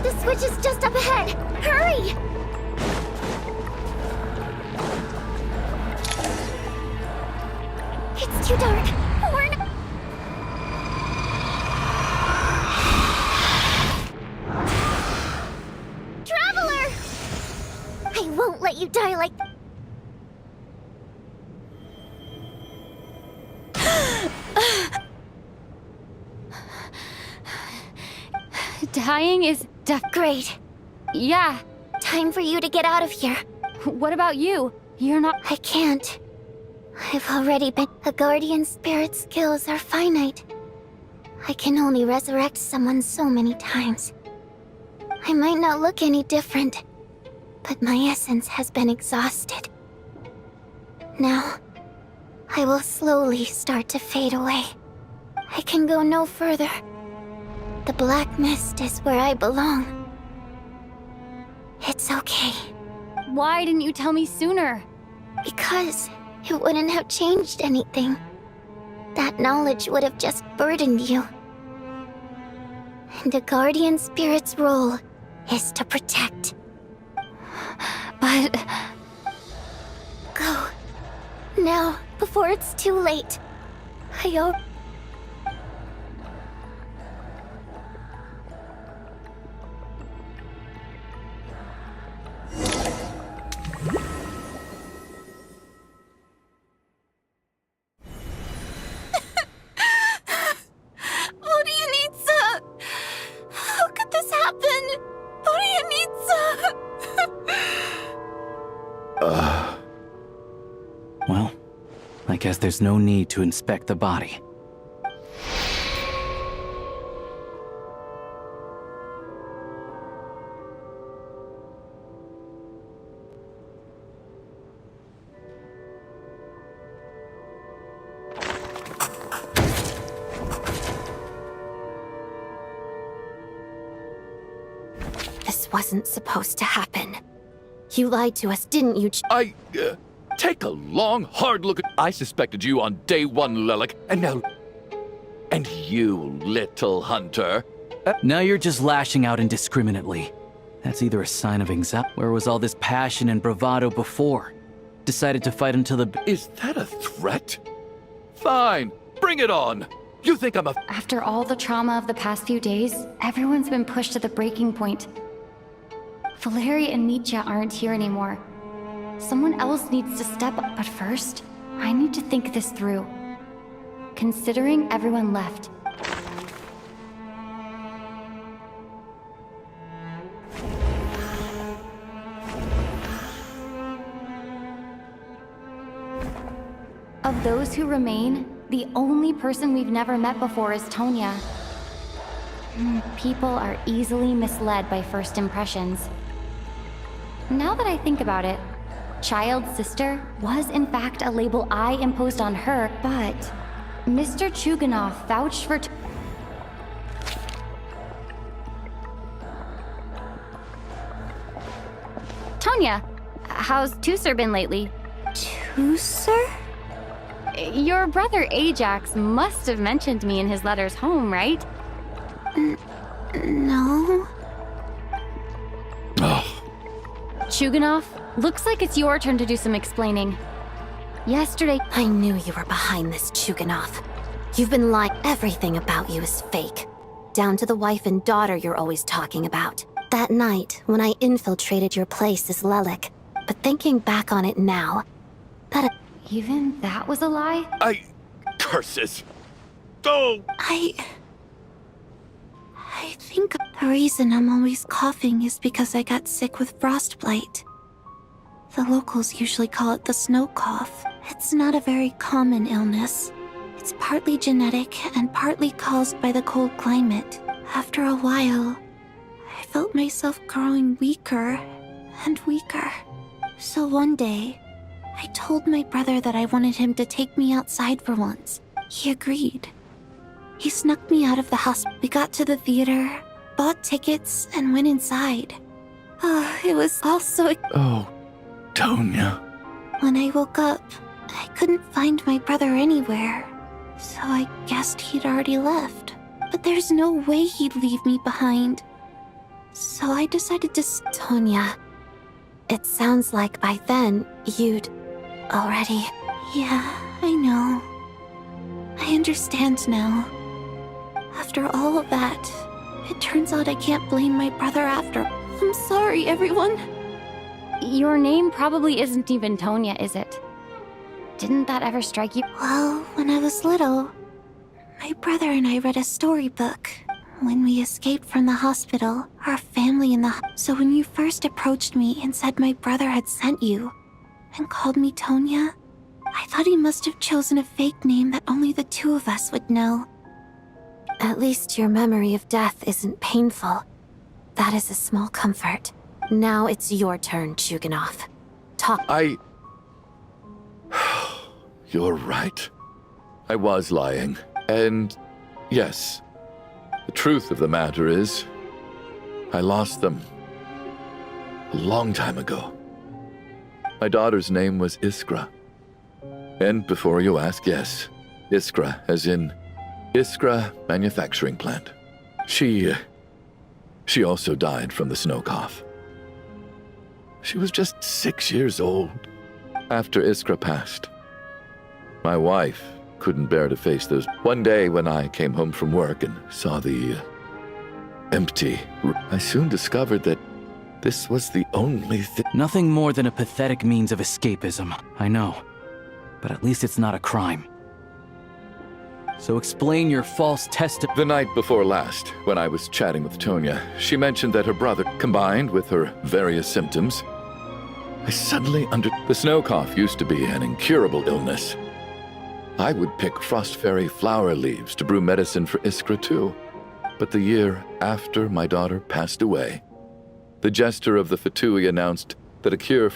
Speaker 5: The switch is just up ahead. Hurry! It's too dark. We're not... Traveler! I won't let you die like...
Speaker 3: Dying is
Speaker 5: Great.
Speaker 3: Yeah.
Speaker 5: Time for you to get out of here.
Speaker 3: What about you? You're not...
Speaker 5: I can't. I've already been... A guardian spirit's skills are finite. I can only resurrect someone so many times. I might not look any different, but my essence has been exhausted. Now, I will slowly start to fade away. I can go no further. The black mist is where I belong. It's okay.
Speaker 3: Why didn't you tell me sooner?
Speaker 5: Because it wouldn't have changed anything. That knowledge would have just burdened you. And a guardian spirit's role is to protect.
Speaker 3: But...
Speaker 5: Go. Now, before it's too late. I hope...
Speaker 8: What do you need, sir? How could this happen? What do you need, sir?
Speaker 1: Well, I guess there's no need to inspect the body.
Speaker 8: This wasn't supposed to happen. You lied to us, didn't you?
Speaker 7: Take a long, hard look at... I suspected you on day one, Lelek, and now... And you, little hunter.
Speaker 1: Now you're just lashing out indiscriminately. That's either a sign of anxiety. Where was all this passion and bravado before? Decided to fight until the...
Speaker 7: Is that a threat? Fine, bring it on. You think I'm a...
Speaker 3: After all the trauma of the past few days, everyone's been pushed to the breaking point. Valeria and Mitya aren't here anymore. Someone else needs to step up, but first, I need to think this through. Considering everyone left, of those who remain, the only person we've never met before is Tonya. People are easily misled by first impressions. Now that I think about it, child sister was in fact a label I imposed on her, but Mr. Chuganov vouched for Tonya, how's Tusser been lately?
Speaker 8: Tusser?
Speaker 3: Your brother Ajax must have mentioned me in his letters home, right?
Speaker 8: No.
Speaker 3: Chuganov, looks like it's your turn to do some explaining. Yesterday,
Speaker 8: I knew you were behind this, Chuganov. You've been lying. Everything about you is fake. Down to the wife and daughter you're always talking about. That night, when I infiltrated your place as Lelek. But thinking back on it now,
Speaker 3: even that was a lie?
Speaker 7: Curses! Oh!
Speaker 8: I think the reason I'm always coughing is because I got sick with frostbite. The locals usually call it the snow cough. It's not a very common illness. It's partly genetic and partly caused by the cold climate. After a while, I felt myself growing weaker and weaker. So one day, I told my brother that I wanted him to take me outside for once. He agreed. He snuck me out of the hospital. We got to the theater, bought tickets, and went inside. Oh, it was all so...
Speaker 7: Oh, Tonya.
Speaker 8: When I woke up, I couldn't find my brother anywhere. So I guessed he'd already left. But there's no way he'd leave me behind. So I decided to... Tonya, it sounds like by then, you'd... already... Yeah, I know. I understand now. After all of that, it turns out I can't blame my brother after. I'm sorry, everyone.
Speaker 3: Your name probably isn't even Tonya, is it? Didn't that ever strike you?
Speaker 8: Well, when I was little, my brother and I read a storybook. When we escaped from the hospital, our family in the... So when you first approached me and said my brother had sent you, and called me Tonya, I thought he must have chosen a fake name that only the two of us would know. At least your memory of death isn't painful. That is a small comfort. Now it's your turn, Chuganov. Talk.
Speaker 7: You're right. I was lying. And yes, the truth of the matter is, I lost them a long time ago. My daughter's name was Iskra. And before you ask, yes, Iskra, as in Iskra Manufacturing Plant. She also died from the snow cough. She was just 6 years old. After Iskra passed, my wife couldn't bear to face those. One day when I came home from work and saw the empty room, I soon discovered that this was the only thing.
Speaker 1: Nothing more than a pathetic means of escapism, I know. But at least it's not a crime. So explain your false testimony.
Speaker 7: The night before last, when I was chatting with Tonya, she mentioned that her brother, combined with her various symptoms, I suddenly the snow cough used to be an incurable illness. I would pick frost fairy flower leaves to brew medicine for Iskra too. But the year after my daughter passed away, the jester of the Fatui announced that a cure...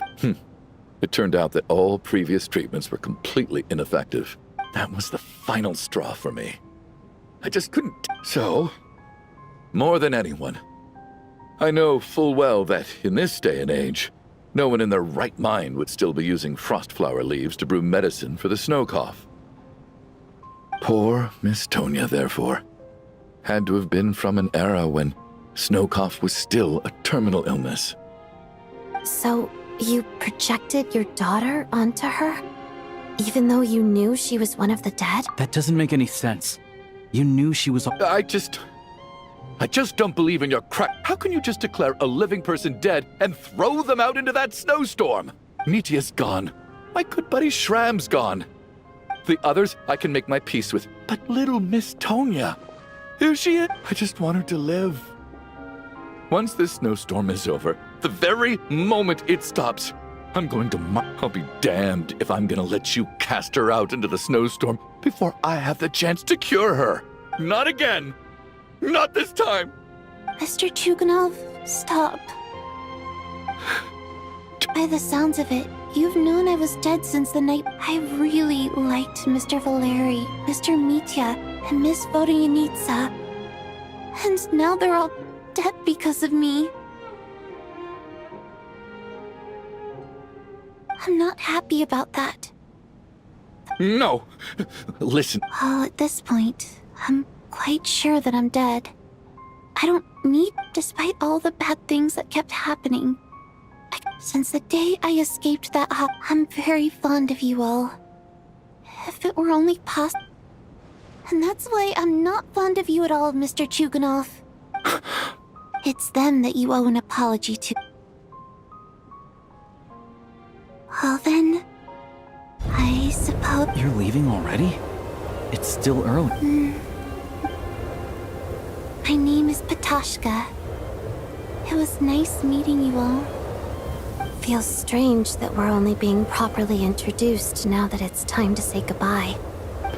Speaker 7: It turned out that all previous treatments were completely ineffective. That was the final straw for me. I just couldn't... So, more than anyone, I know full well that, in this day and age, no one in their right mind would still be using frost flower leaves to brew medicine for the snow cough. Poor Miss Tonya, therefore, had to have been from an era when snow cough was still a terminal illness.
Speaker 8: So, you projected your daughter onto her? Even though you knew she was one of the dead?
Speaker 1: That doesn't make any sense. You knew she was...
Speaker 7: I just don't believe in your crap. How can you just declare a living person dead and throw them out into that snowstorm? Nitia's gone. My good buddy Shram's gone. The others I can make my peace with. But little Miss Tonya, here she is. I just want her to live. Once this snowstorm is over, the very moment it stops, I'm going to... I'll be damned if I'm gonna let you cast her out into the snowstorm before I have the chance to cure her. Not again. Not this time.
Speaker 8: Mr. Chuganov, stop. By the sounds of it, you've known I was dead since the night. I really liked Mr. Valeri, Mr. Mitya, and Miss Vodyanitsa. And now they're all dead because of me. I'm not happy about that.
Speaker 7: No. Listen.
Speaker 8: Well, at this point, I'm quite sure that I'm dead. I don't need, despite all the bad things that kept happening. Since the day I escaped that I'm very fond of you all. If it were only possible. And that's why I'm not fond of you at all, Mr. Chuganov. It's them that you owe an apology to. Well then, I suppose...
Speaker 1: You're leaving already? It's still early.
Speaker 8: My name is Patashka. It was nice meeting you all. Feels strange that we're only being properly introduced now that it's time to say goodbye.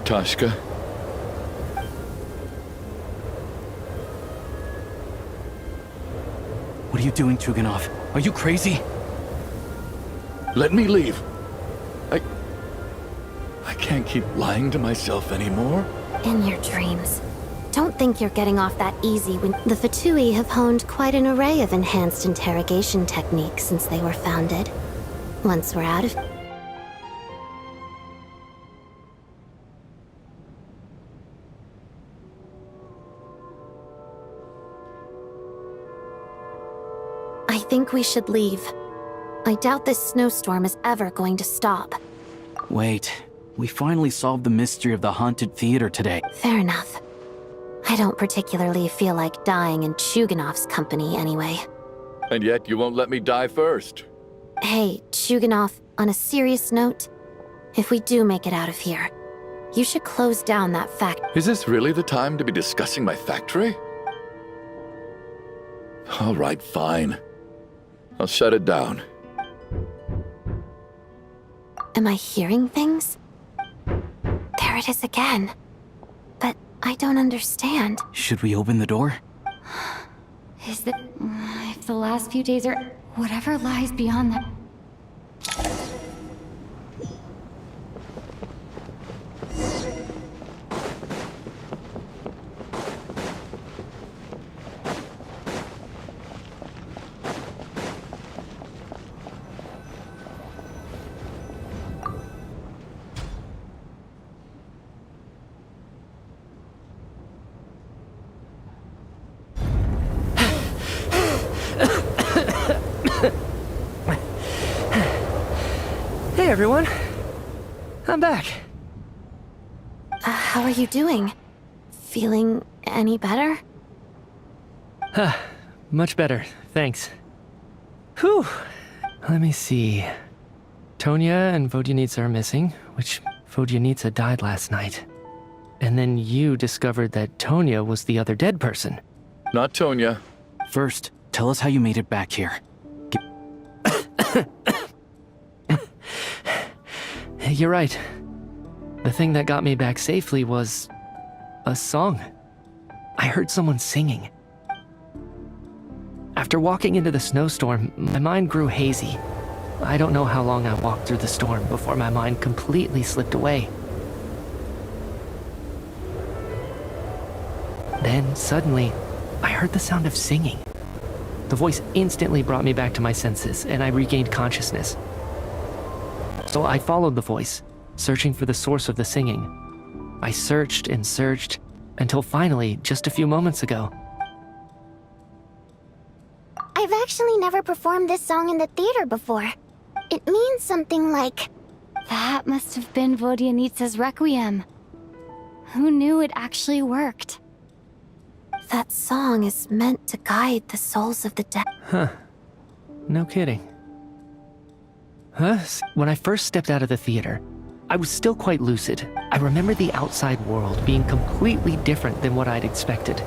Speaker 7: Tashka.
Speaker 1: What are you doing, Chuganov? Are you crazy?
Speaker 7: Let me leave. I can't keep lying to myself anymore.
Speaker 8: In your dreams. Don't think you're getting off that easy when the Fatui have honed quite an array of enhanced interrogation techniques since they were founded. Once we're out of... I think we should leave. I doubt this snowstorm is ever going to stop.
Speaker 1: Wait, we finally solved the mystery of the haunted theater today.
Speaker 8: Fair enough. I don't particularly feel like dying in Chuganov's company anyway.
Speaker 7: And yet you won't let me die first.
Speaker 8: Hey, Chuganov, on a serious note, if we do make it out of here, you should close down that factory.
Speaker 7: Is this really the time to be discussing my factory? All right, fine. I'll shut it down.
Speaker 8: Am I hearing things? There it is again. But I don't understand.
Speaker 1: Should we open the door?
Speaker 3: Is that... if the last few days are... whatever lies beyond that...
Speaker 2: Hey everyone, I'm back.
Speaker 8: How are you doing? Feeling any better?
Speaker 2: Much better, thanks. Whew. Let me see. Tonya and Vodyanitsa are missing, which Vodyanitsa died last night. And then you discovered that Tonya was the other dead person.
Speaker 7: Not Tonya.
Speaker 1: First, tell us how you made it back here.
Speaker 2: You're right. The thing that got me back safely was... a song. I heard someone singing. After walking into the snowstorm, my mind grew hazy. I don't know how long I walked through the storm before my mind completely slipped away. Then, suddenly, I heard the sound of singing. The voice instantly brought me back to my senses, and I regained consciousness. So I followed the voice, searching for the source of the singing. I searched and searched, until finally, just a few moments ago.
Speaker 5: I've actually never performed this song in the theater before. It means something like...
Speaker 3: That must have been Vodyanitsa's Requiem. Who knew it actually worked?
Speaker 8: That song is meant to guide the souls of the dead.
Speaker 2: Huh. No kidding. Huh? When I first stepped out of the theater, I was still quite lucid. I remember the outside world being completely different than what I'd expected.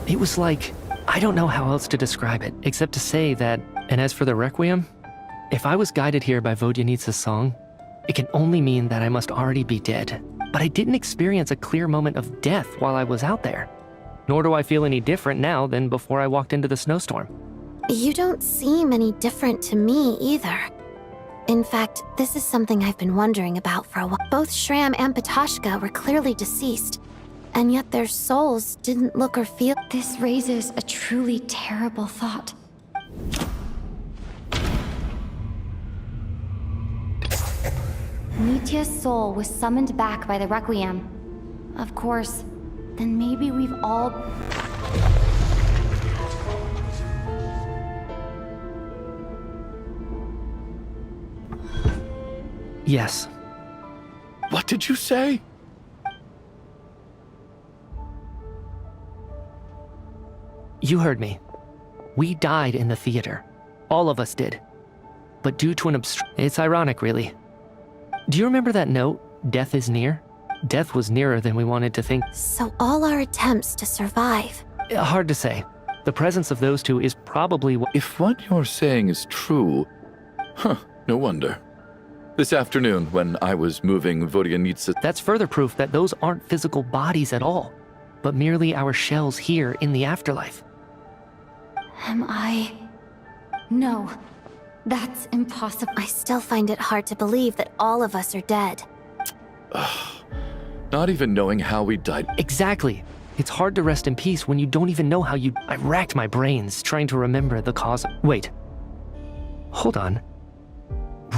Speaker 2: It was like, I don't know how else to describe it, except to say that, and as for the Requiem, if I was guided here by Vodyanitsa's song, it can only mean that I must already be dead. But I didn't experience a clear moment of death while I was out there. Nor do I feel any different now than before I walked into the snowstorm.
Speaker 8: You don't seem any different to me either. In fact, this is something I've been wondering about for a while. Both Shram and Patashka were clearly deceased, and yet their souls didn't look or feel.
Speaker 3: This raises a truly terrible thought. Mitya's soul was summoned back by the Requiem. Of course, then maybe we've all...
Speaker 2: Yes.
Speaker 7: What did you say?
Speaker 2: You heard me. We died in the theater. All of us did. But due to an It's ironic, really. Do you remember that note, "Death is near"? Death was nearer than we wanted to think.
Speaker 8: So all our attempts to survive.
Speaker 2: Hard to say. The presence of those two is probably what...
Speaker 7: If what you're saying is true, no wonder. This afternoon, when I was moving Vodyanitsa...
Speaker 2: That's further proof that those aren't physical bodies at all, but merely our shells here in the afterlife.
Speaker 3: Am I... No. That's impossible.
Speaker 8: I still find it hard to believe that all of us are dead.
Speaker 7: Not even knowing how we died.
Speaker 2: Exactly. It's hard to rest in peace when you don't even know how you... I racked my brains trying to remember the cause. Wait. Hold on.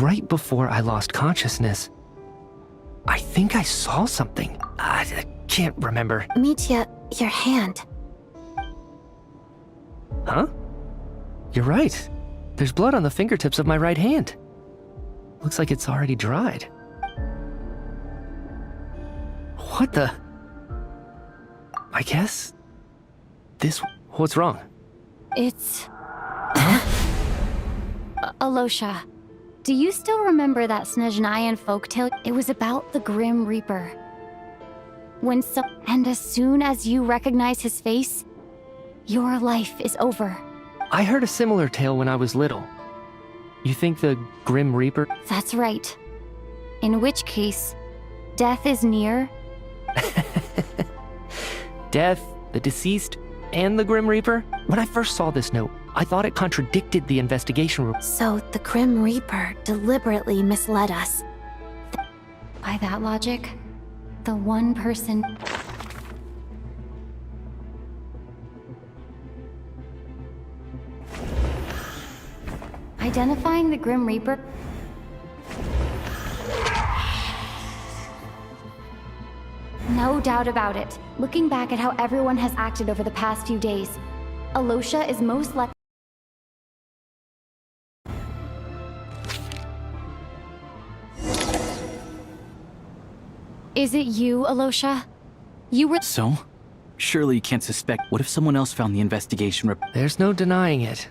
Speaker 2: Right before I lost consciousness, I think I saw something. I can't remember.
Speaker 8: Mitya, your hand.
Speaker 2: Huh? You're right. There's blood on the fingertips of my right hand. Looks like it's already dried. What the? I guess... this... What's wrong?
Speaker 3: It's... Alosha, do you still remember that Snezhnayan folktale? It was about the Grim Reaper. And as soon as you recognize his face, your life is over.
Speaker 2: I heard a similar tale when I was little. You think the Grim Reaper?
Speaker 3: That's right. In which case, death is near.
Speaker 2: Death, the deceased, and the Grim Reaper? When I first saw this note, I thought it contradicted the investigation report.
Speaker 8: So the Grim Reaper deliberately misled us.
Speaker 3: By that logic, the one person... Identifying the Grim Reaper... No doubt about it. Looking back at how everyone has acted over the past few days, Alosha is most likely... Is it you, Alosha? You were...
Speaker 1: So? Surely you can't suspect. What if someone else found the investigation report?
Speaker 2: There's no denying it.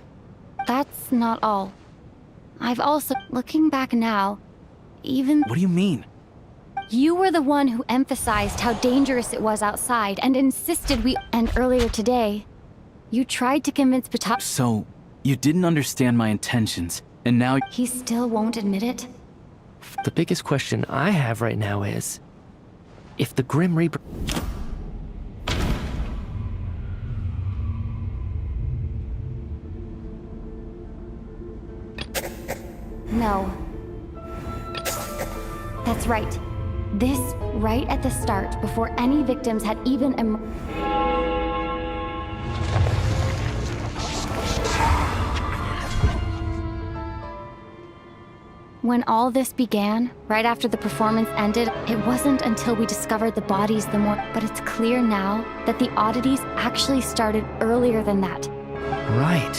Speaker 3: That's not all. I've also... Looking back now, even...
Speaker 1: What do you mean?
Speaker 3: You were the one who emphasized how dangerous it was outside and insisted we... And earlier today, you tried to convince Patashka...
Speaker 1: So, you didn't understand my intentions, and now...
Speaker 3: He still won't admit it?
Speaker 2: The biggest question I have right now is... if the Grim Reaper...
Speaker 3: No. That's right. This, right at the start, before any victims had even When all this began, right after the performance ended, it wasn't until we discovered the bodies but it's clear now that the oddities actually started earlier than that.
Speaker 2: Right.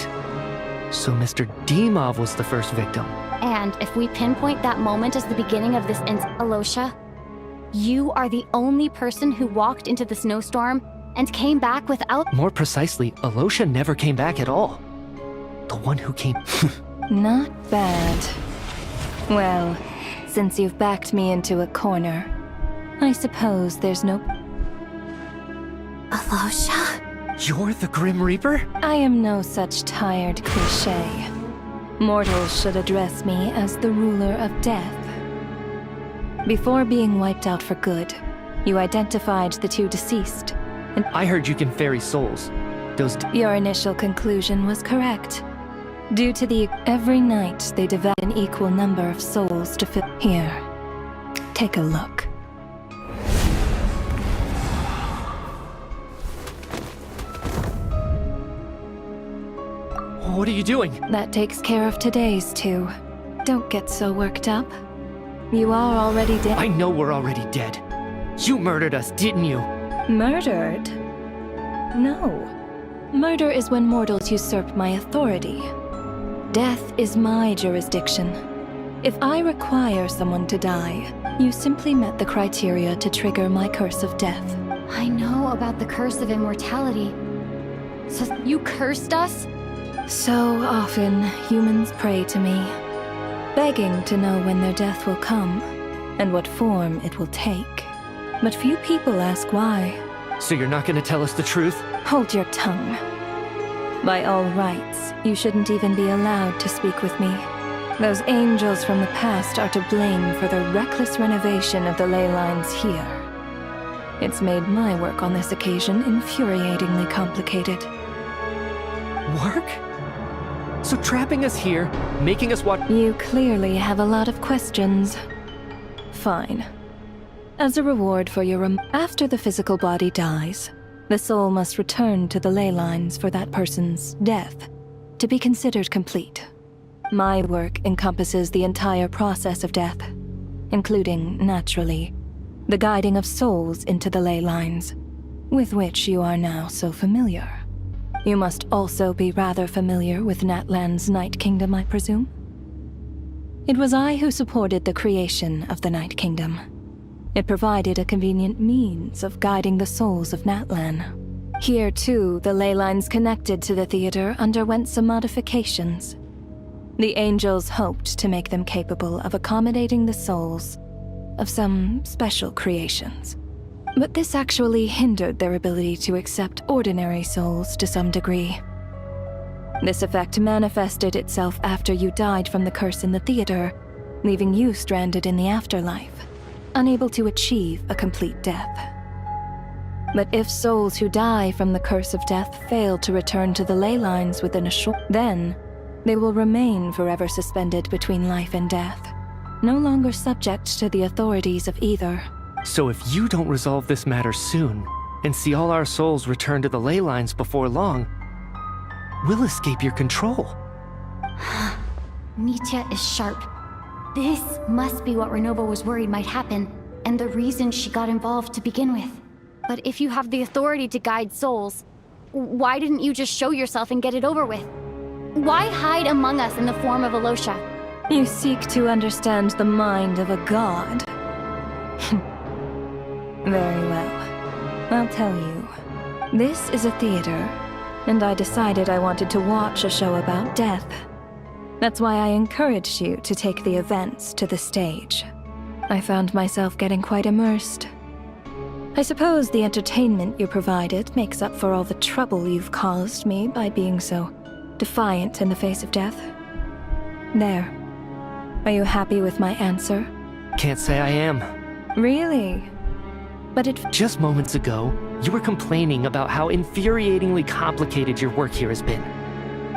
Speaker 2: So Mr. Dimov was the first victim.
Speaker 3: And if we pinpoint that moment as the beginning of this Alosha, you are the only person who walked into the snowstorm and came back without—
Speaker 2: More precisely, Alosha never came back at all. The one who came—
Speaker 11: Not bad. Well, since you've backed me into a corner, I suppose there's no—
Speaker 8: Alosha?
Speaker 2: You're the Grim Reaper?
Speaker 11: I am no such tired cliché. Mortals should address me as the ruler of death. Before being wiped out for good, you identified the two deceased, and
Speaker 2: I heard you can ferry souls.
Speaker 11: Your initial conclusion was correct. Due to every night they devour an equal number of souls to fill— Here, take a look.
Speaker 2: What are you doing?
Speaker 11: That takes care of today's two. Don't get so worked up. You are already dead.
Speaker 2: I know we're already dead. You murdered us, didn't you?
Speaker 11: Murdered? No. Murder is when mortals usurp my authority. Death is my jurisdiction. If I require someone to die, you simply met the criteria to trigger my curse of death.
Speaker 3: I know about the curse of immortality. So you cursed us?
Speaker 11: So often, humans pray to me, begging to know when their death will come, and what form it will take. But few people ask why.
Speaker 2: So you're not gonna tell us the truth?
Speaker 11: Hold your tongue. By all rights, you shouldn't even be allowed to speak with me. Those angels from the past are to blame for the reckless renovation of the ley lines here. It's made my work on this occasion infuriatingly complicated.
Speaker 2: Work? So trapping us here, making us watch—
Speaker 11: You clearly have a lot of questions. Fine. As a reward for your after the physical body dies, the soul must return to the ley lines for that person's death to be considered complete. My work encompasses the entire process of death, including, naturally, the guiding of souls into the ley lines, with which you are now so familiar. You must also be rather familiar with Natlan's Night Kingdom, I presume? It was I who supported the creation of the Night Kingdom. It provided a convenient means of guiding the souls of Natlan. Here, too, the ley lines connected to the theater underwent some modifications. The angels hoped to make them capable of accommodating the souls of some special creations. But this actually hindered their ability to accept ordinary souls to some degree. This effect manifested itself after you died from the curse in the theater, leaving you stranded in the afterlife, unable to achieve a complete death. But if souls who die from the curse of death fail to return to the ley lines within a short, then they will remain forever suspended between life and death, no longer subject to the authorities of either.
Speaker 2: So if you don't resolve this matter soon, and see all our souls return to the ley lines before long, we'll escape your control.
Speaker 3: Mitya is sharp. This must be what Renova was worried might happen, and the reason she got involved to begin with. But if you have the authority to guide souls, why didn't you just show yourself and get it over with? Why hide among us in the form of Alosha?
Speaker 11: You seek to understand the mind of a god. Very well. I'll tell you. This is a theater, and I decided I wanted to watch a show about death. That's why I encouraged you to take the events to the stage. I found myself getting quite immersed. I suppose the entertainment you provided makes up for all the trouble you've caused me by being so defiant in the face of death. There. Are you happy with my answer?
Speaker 2: Can't say I am.
Speaker 11: Really? But
Speaker 2: Just moments ago, you were complaining about how infuriatingly complicated your work here has been.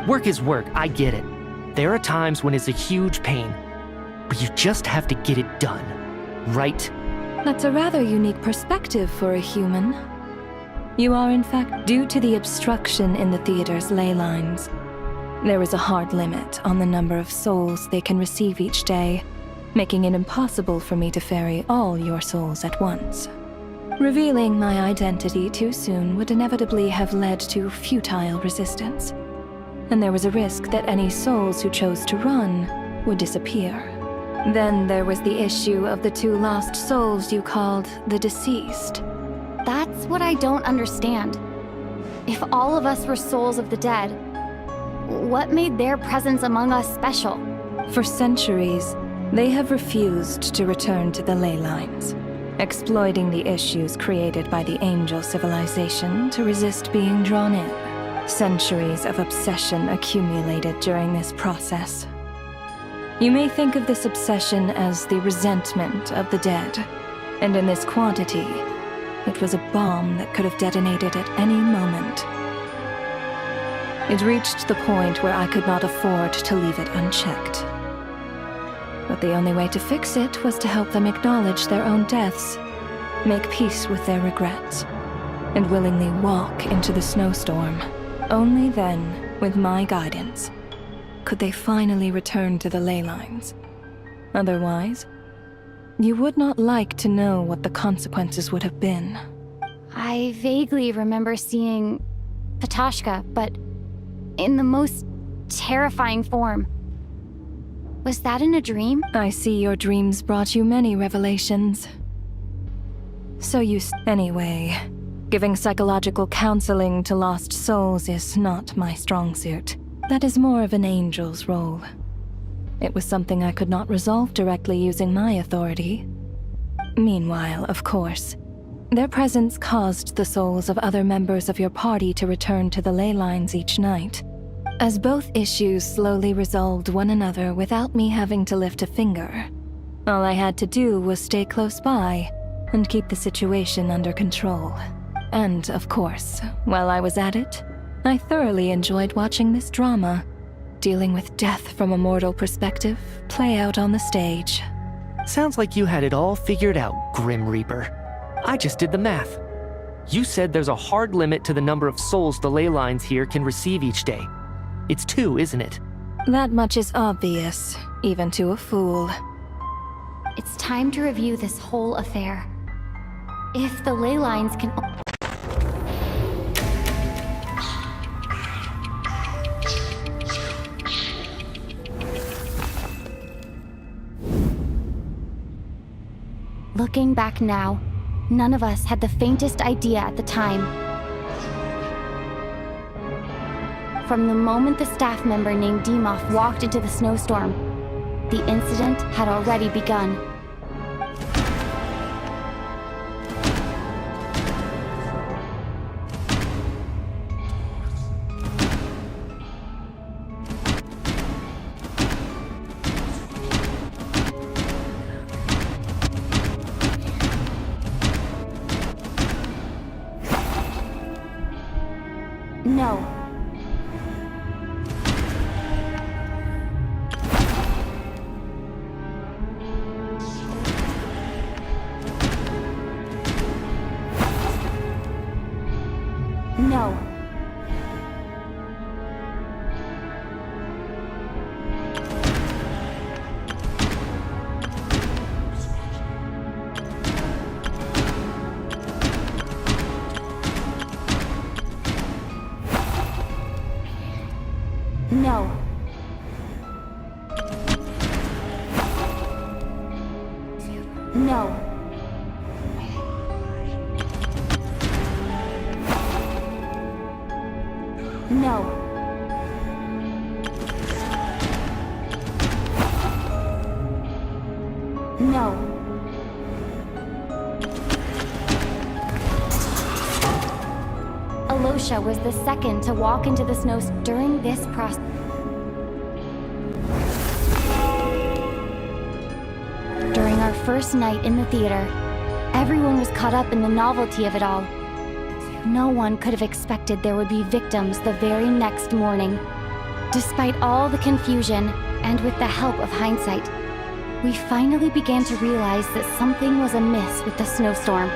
Speaker 2: Work is work, I get it. There are times when it's a huge pain, but you just have to get it done, right?
Speaker 11: That's a rather unique perspective for a human. You are, in fact, due to the obstruction in the theater's ley lines. There is a hard limit on the number of souls they can receive each day making it impossible for me to ferry all your souls at once. Revealing my identity too soon would inevitably have led to futile resistance, and there was a risk that any souls who chose to run would disappear. Then there was the issue of the 2 lost souls you called the deceased.
Speaker 3: That's what I don't understand. If all of us were souls of the dead, what made their presence among us special?
Speaker 11: For centuries, they have refused to return to the ley lines, exploiting the issues created by the angel civilization to resist being drawn in. Centuries of obsession accumulated during this process. You may think of this obsession as the resentment of the dead, and in this quantity, it was a bomb that could have detonated at any moment. It reached the point where I could not afford to leave it unchecked. But the only way to fix it was to help them acknowledge their own deaths, make peace with their regrets, and willingly walk into the snowstorm. Only then, with my guidance, could they finally return to the ley lines. Otherwise, you would not like to know what the consequences would have been.
Speaker 3: I vaguely remember seeing Patoshka, but in the most terrifying form. Was that in a dream?
Speaker 11: I see your dreams brought you many revelations. Anyway, giving psychological counseling to lost souls is not my strong suit. That is more of an angel's role. It was something I could not resolve directly using my authority. Meanwhile, of course, their presence caused the souls of other members of your party to return to the ley lines each night. As both issues slowly resolved one another without me having to lift a finger, all I had to do was stay close by and keep the situation under control. And, of course, while I was at it, I thoroughly enjoyed watching this drama, dealing with death from a mortal perspective, play out on the stage.
Speaker 2: Sounds like you had it all figured out, Grim Reaper. I just did the math. You said there's a hard limit to the number of souls the ley lines here can receive each day. It's 2, isn't it?
Speaker 11: That much is obvious, even to a fool.
Speaker 3: It's time to review this whole affair. If the ley lines can... Looking back now, none of us had the faintest idea at the time. From the moment the staff member named Dimov walked into the snowstorm, the incident had already begun. No. No. No. No. No. No. Alosha was the second to walk into the snow during this process. During our first night in the theater, everyone was caught up in the novelty of it all. No one could have expected there would be victims the very next morning. Despite all the confusion, and with the help of hindsight, we finally began to realize that something was amiss with the snowstorm.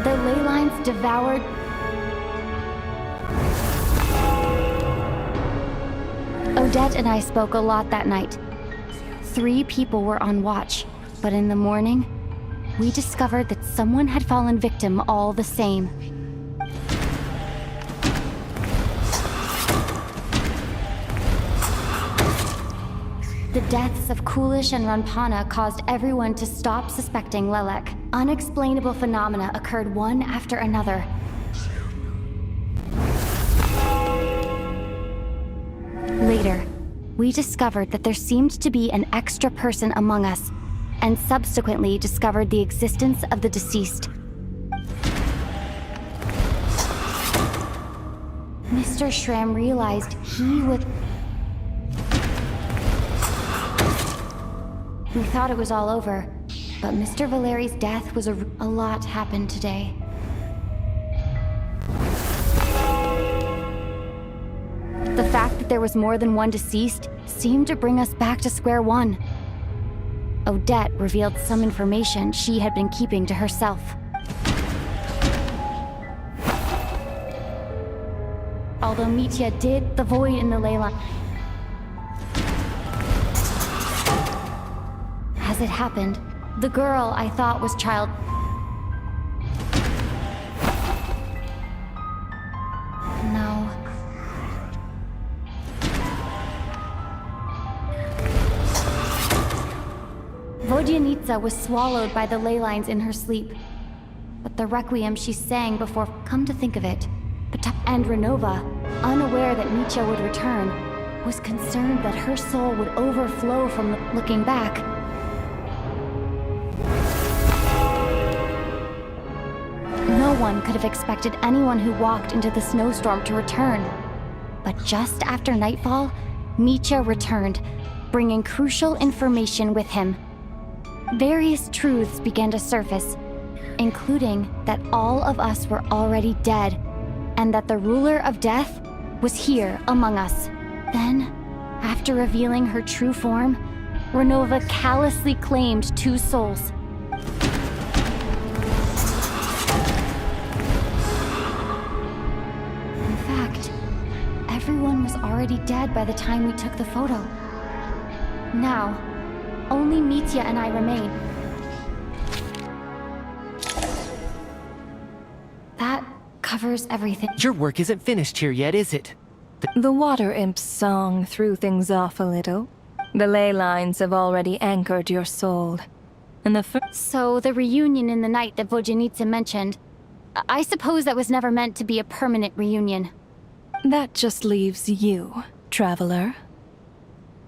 Speaker 3: The ley lines devoured Odette and I spoke a lot that night. 3 people were on watch, but in the morning, we discovered that someone had fallen victim all the same. The deaths of Kulish and Ranpana caused everyone to stop suspecting Lelek. Unexplainable phenomena occurred one after another. Later, we discovered that there seemed to be an extra person among us, and subsequently discovered the existence of the deceased. Mr. Shram realized he would... We thought it was all over, but Mr. Valeri's death was a lot happened today. The fact that there was more than one deceased seemed to bring us back to square one. Odette revealed some information she had been keeping to herself. Although Mitya did the void in the ley line. As it happened, the girl I thought was child... No. Vodyanitsa was swallowed by the ley lines in her sleep. But the requiem she sang before... Come to think of it, and Renova, unaware that Mitya would return, was concerned that her soul would overflow from looking back. No one could have expected anyone who walked into the snowstorm to return. But just after nightfall, Mitya returned, bringing crucial information with him. Various truths began to surface, including that all of us were already dead, and that the ruler of death was here among us. Then, after revealing her true form, Renova callously claimed 2 souls. In fact, everyone was already dead by the time we took the photo. Now, only Mitya and I remain. That covers everything.
Speaker 2: Your work isn't finished here yet, is it?
Speaker 11: The water imp's song threw things off a little. The ley lines have already anchored your soul. And
Speaker 3: So the reunion in the night that Vodyanitsa mentioned, I suppose that was never meant to be a permanent reunion.
Speaker 11: That just leaves you, traveler.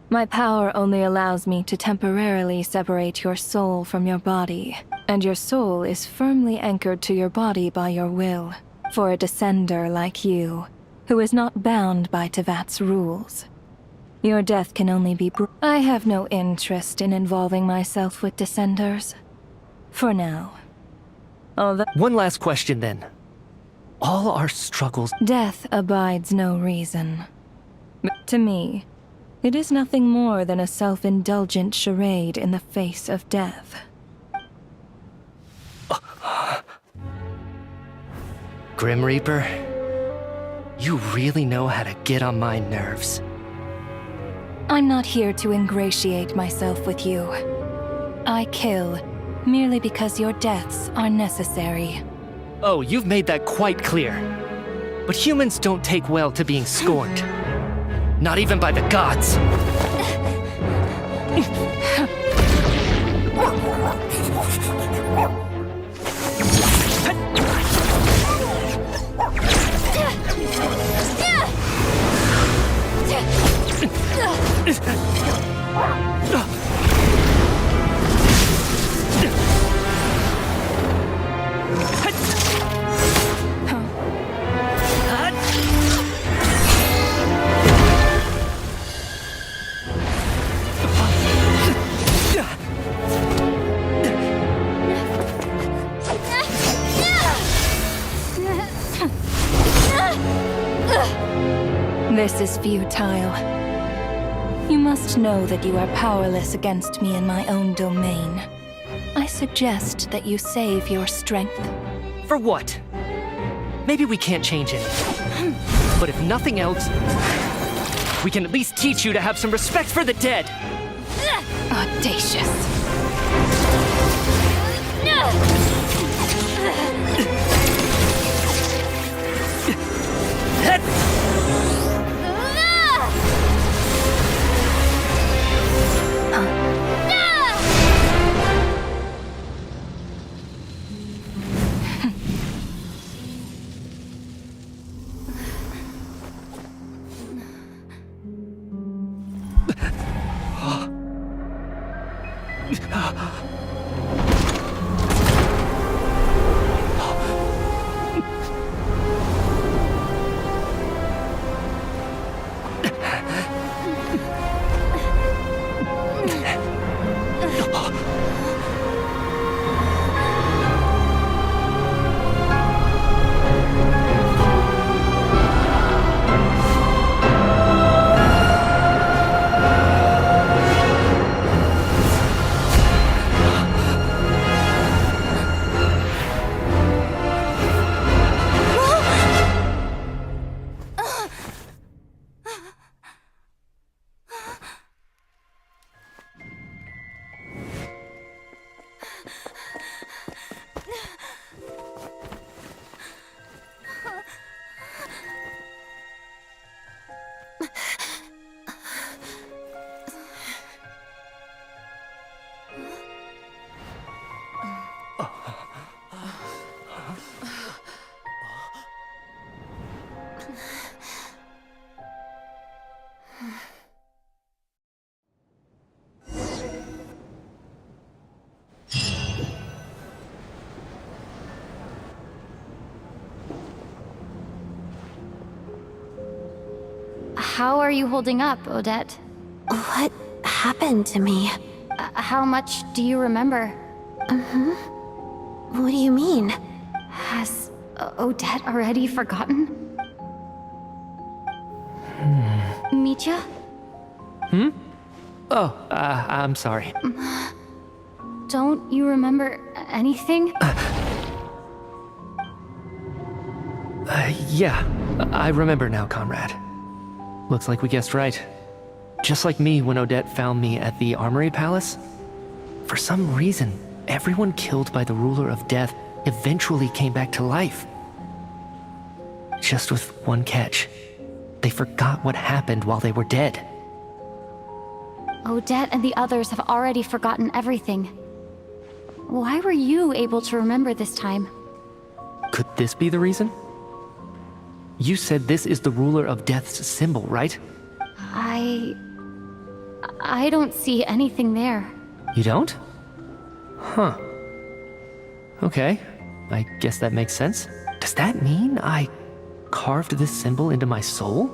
Speaker 11: My power only allows me to temporarily separate your soul from your body, and your soul is firmly anchored to your body by your will. For a descender like you, who is not bound by Tevat's rules. Your death can only be I have no interest in involving myself with descenders. For now. Although
Speaker 2: One last question then. All our struggles...
Speaker 11: Death abides no reason. But to me, it is nothing more than a self-indulgent charade in the face of death.
Speaker 2: Grim Reaper, you really know how to get on my nerves.
Speaker 11: I'm not here to ingratiate myself with you. I kill merely because your deaths are necessary.
Speaker 2: Oh, you've made that quite clear. But humans don't take well to being scorned. Not even by the gods.
Speaker 11: This is futile. You must know that you are powerless against me in my own domain. I suggest that you save your strength.
Speaker 2: For what? Maybe we can't change it. But if nothing else, We can at least teach you to have some respect for the dead.
Speaker 11: Audacious.
Speaker 3: How are you holding up, Odette?
Speaker 8: What happened to me?
Speaker 3: How much do you remember?
Speaker 8: What do you mean?
Speaker 3: Has Odette already forgotten? Mitya?
Speaker 2: Oh, I'm sorry.
Speaker 3: Don't you remember anything?
Speaker 2: Yeah, I remember now, comrade. Looks like we guessed right. Just like me when Odette found me at the Armory Palace. For some reason, everyone killed by the Ruler of Death eventually came back to life. Just with one catch. They forgot what happened while they were dead.
Speaker 3: Odette and the others have already forgotten everything. Why were you able to remember this time?
Speaker 2: Could this be the reason? You said this is the Ruler of Death's symbol, right?
Speaker 3: I don't see anything there.
Speaker 2: You don't? Huh. Okay, I guess that makes sense. Does that mean I carved this symbol into my soul?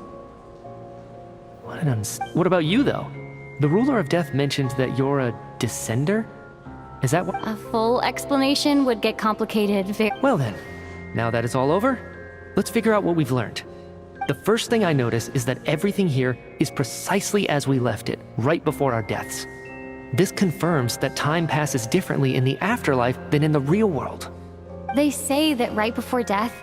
Speaker 2: What about you, though? The Ruler of Death mentioned that you're a descender? Is that what?
Speaker 3: A full explanation would get complicated
Speaker 2: Well then, now that it's all over, let's figure out what we've learned. The first thing I notice is that everything here is precisely as we left it, right before our deaths. This confirms that time passes differently in the afterlife than in the real world.
Speaker 3: They say that right before death,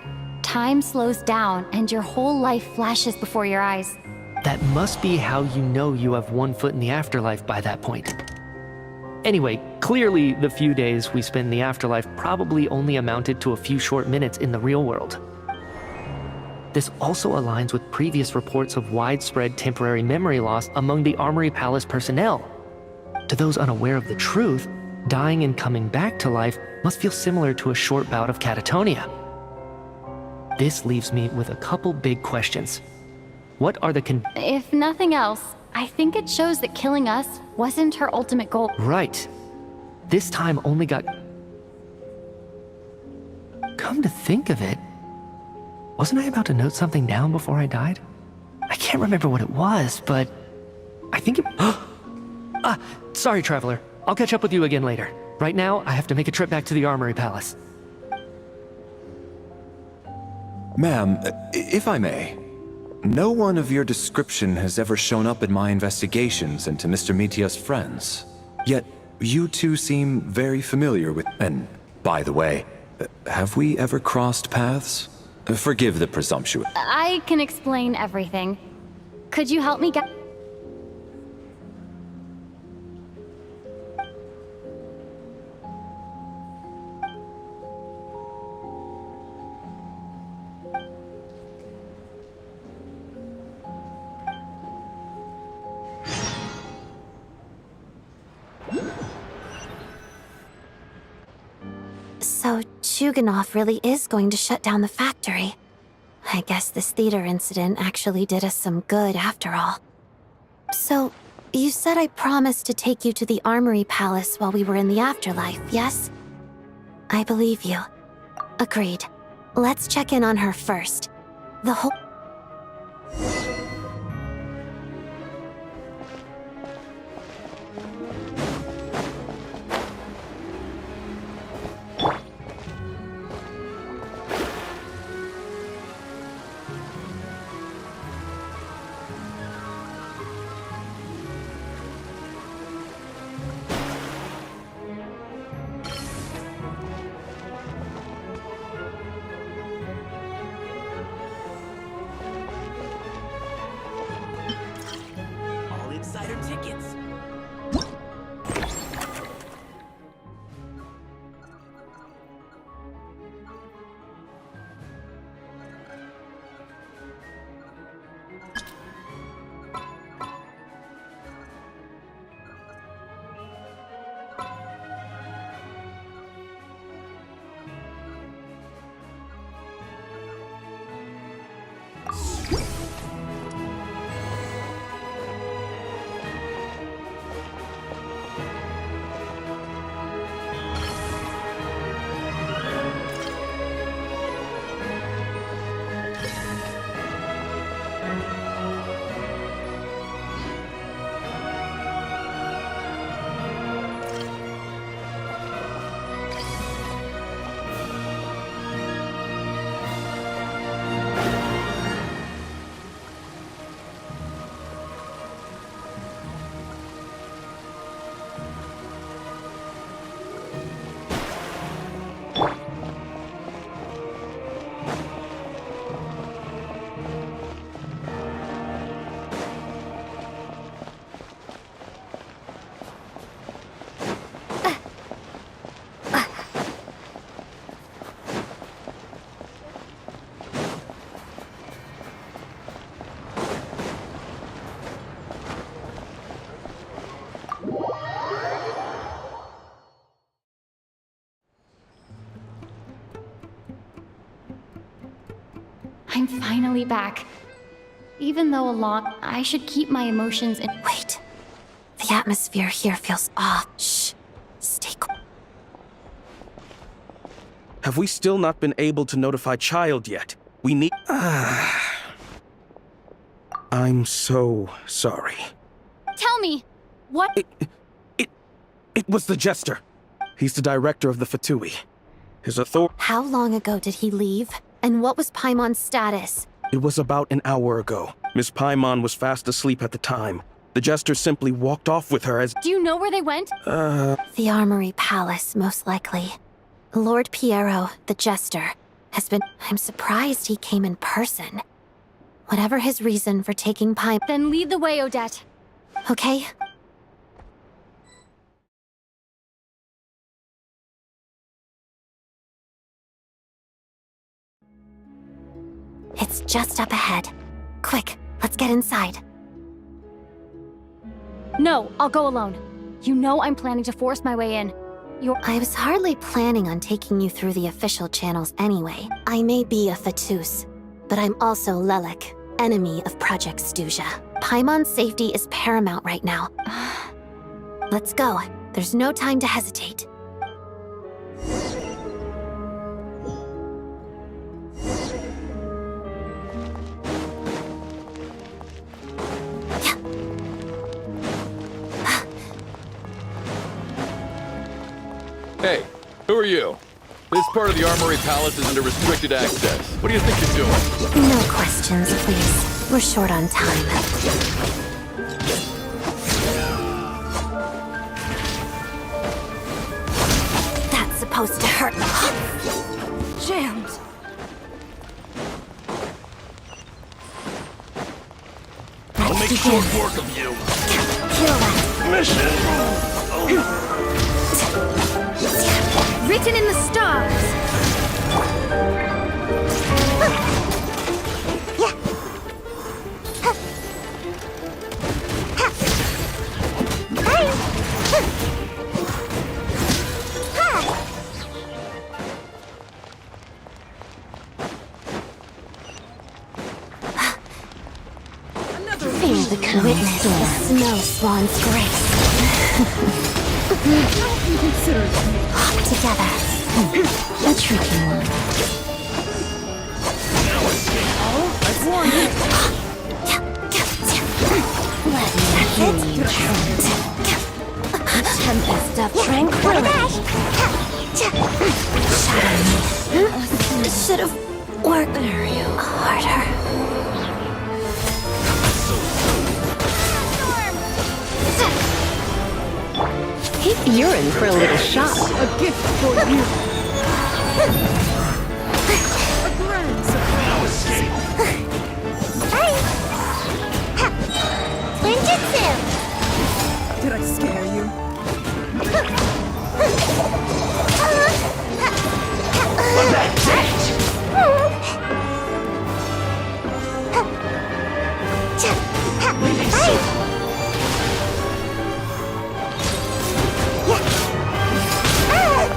Speaker 3: time slows down and your whole life flashes before your eyes.
Speaker 2: That must be how you know you have one foot in the afterlife by that point. Anyway, clearly the few days we spend in the afterlife probably only amounted to a few short minutes in the real world. This also aligns with previous reports of widespread temporary memory loss among the Armory Palace personnel. To those unaware of the truth, dying and coming back to life must feel similar to a short bout of catatonia. This leaves me with a couple big questions. What are the
Speaker 3: If nothing else, I think it shows that killing us wasn't her ultimate goal.
Speaker 2: Right. This time only got... Come to think of it, wasn't I about to note something down before I died? I can't remember what it was, but I think it... sorry, Traveler. I'll catch up with you again later. Right now, I have to make a trip back to the Armory Palace.
Speaker 4: Ma'am, if I may, no one of your description has ever shown up in my investigations into Mr. Mitya's friends. Yet, you two seem very familiar with... And, by the way, have we ever crossed paths? Forgive the presumptuous.
Speaker 3: I can explain everything. Could you help me get...
Speaker 8: So, Chuganov really is going to shut down the factory. I guess this theater incident actually did us some good after all. So, you said I promised to take you to the Armory Palace while we were in the afterlife, yes? I believe you. Agreed. Let's check in on her first. The whole...
Speaker 6: All insider tickets.
Speaker 3: I'm finally back. Even though I should keep my emotions in...
Speaker 8: Wait. The atmosphere here feels off. Shh. Stay quiet.
Speaker 12: Have we still not been able to notify Child yet? We need... I'm so sorry.
Speaker 3: Tell me, what...
Speaker 12: It was the Jester. He's the director of the Fatui. His authority...
Speaker 8: How long ago did he leave? And what was Paimon's status?
Speaker 12: It was about an hour ago. Miss Paimon was fast asleep at the time. The Jester simply walked off with her as...
Speaker 3: Do you know where they went?
Speaker 8: The Armory Palace, most likely. Lord Piero, the Jester, has been... I'm surprised he came in person. Whatever his reason for taking Paimon...
Speaker 3: Then lead the way, Odette.
Speaker 8: Okay? It's just up ahead. Quick, let's get inside.
Speaker 3: No, I'll go alone. You know I'm planning to force my way in.
Speaker 8: I was hardly planning on taking you through the official channels anyway. I may be a Fatus, but I'm also Lelik, enemy of Project Stuzha. Paimon's safety is paramount right now. Let's go. There's no time to hesitate.
Speaker 7: Hey, who are you? This part of the Armory Palace is under restricted access. What do you think you're doing?
Speaker 8: No questions, please. We're short on time. That's supposed to hurt.
Speaker 9: Jammed.
Speaker 10: Good work of you. Mission.
Speaker 9: Written in the stars.
Speaker 5: Feel the witness the snow swan's grace. Hop together.
Speaker 11: A tricky one.
Speaker 9: I've warned you.
Speaker 5: Let me hear you chant. Tempest of tranquility.
Speaker 8: Should have worked harder.
Speaker 11: You're in for a little shock.
Speaker 9: A gift for you. A grand surprise.
Speaker 5: Ninjutsu!
Speaker 9: Did I scare you?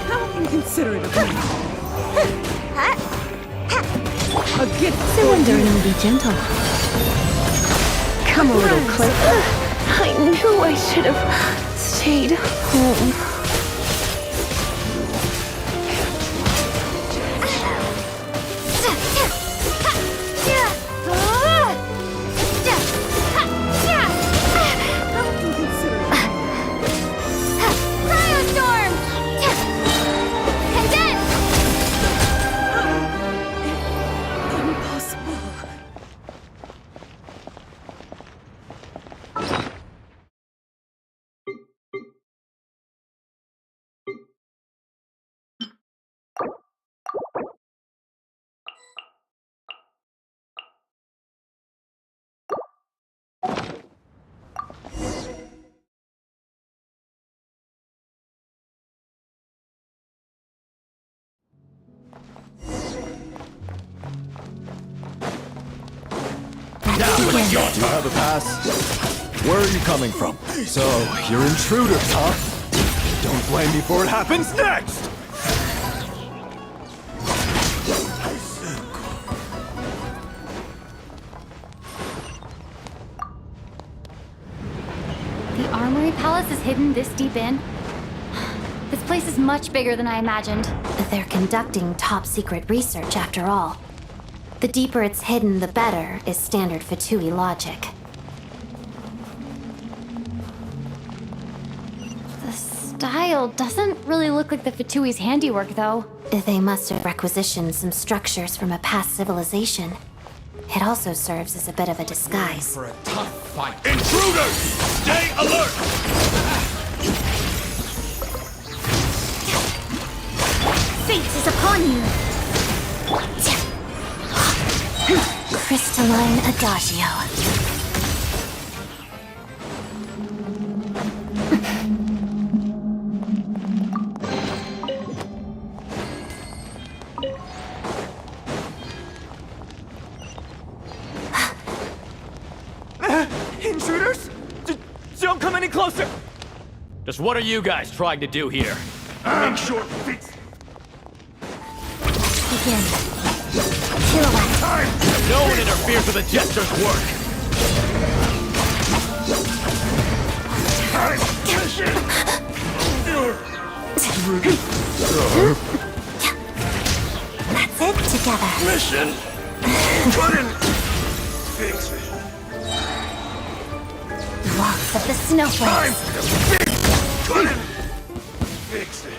Speaker 9: How inconsiderate of me. A gift for
Speaker 11: Surrender
Speaker 9: you.
Speaker 11: and be gentle. Come a little closer. I knew I should have stayed home.
Speaker 9: How inconsiderate of me.
Speaker 5: Cryostorm! Condense!
Speaker 9: Impossible.
Speaker 10: You have a pass? Where are you coming from? So, you're intruders, huh? Don't blame me for what happens next!
Speaker 3: The Armory Palace is hidden this deep in? This place is much bigger than I imagined.
Speaker 5: They're conducting top-secret research after all. The deeper it's hidden, the better, is standard Fatui logic.
Speaker 3: The style doesn't really look like the Fatui's handiwork, though.
Speaker 5: They must have requisitioned some structures from a past civilization. It also serves as a bit of a disguise.
Speaker 10: For a tough fight. Intruders! Stay alert!
Speaker 5: Fate is upon you! Crystalline Adagio.
Speaker 13: Intruders? Don't come any closer! Just what are you guys trying to do here?
Speaker 10: Make sure feet.
Speaker 5: Begin. Kilowatt.
Speaker 10: Time!
Speaker 13: No one interferes with a jester's work!
Speaker 10: Time! Mission!
Speaker 5: That's it, together.
Speaker 10: Mission! Couldn't fix it.
Speaker 5: Walks of the snowflakes.
Speaker 10: Couldn't fix it.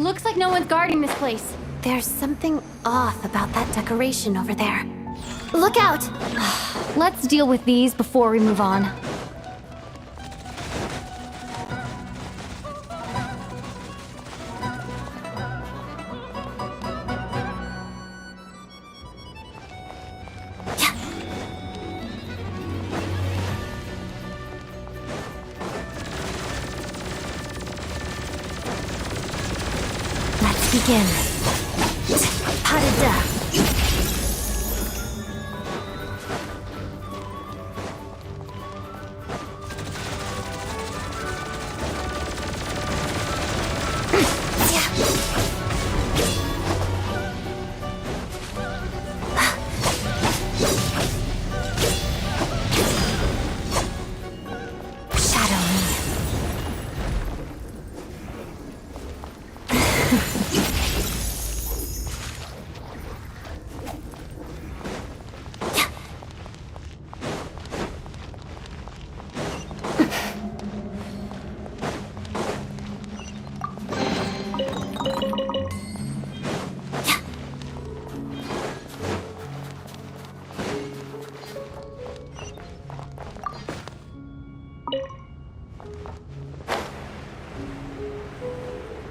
Speaker 3: Looks like no one's guarding this place.
Speaker 8: There's something off about that decoration over there. Look out!
Speaker 3: Let's deal with these before we move on.
Speaker 8: Let's begin. Pas-de-deux.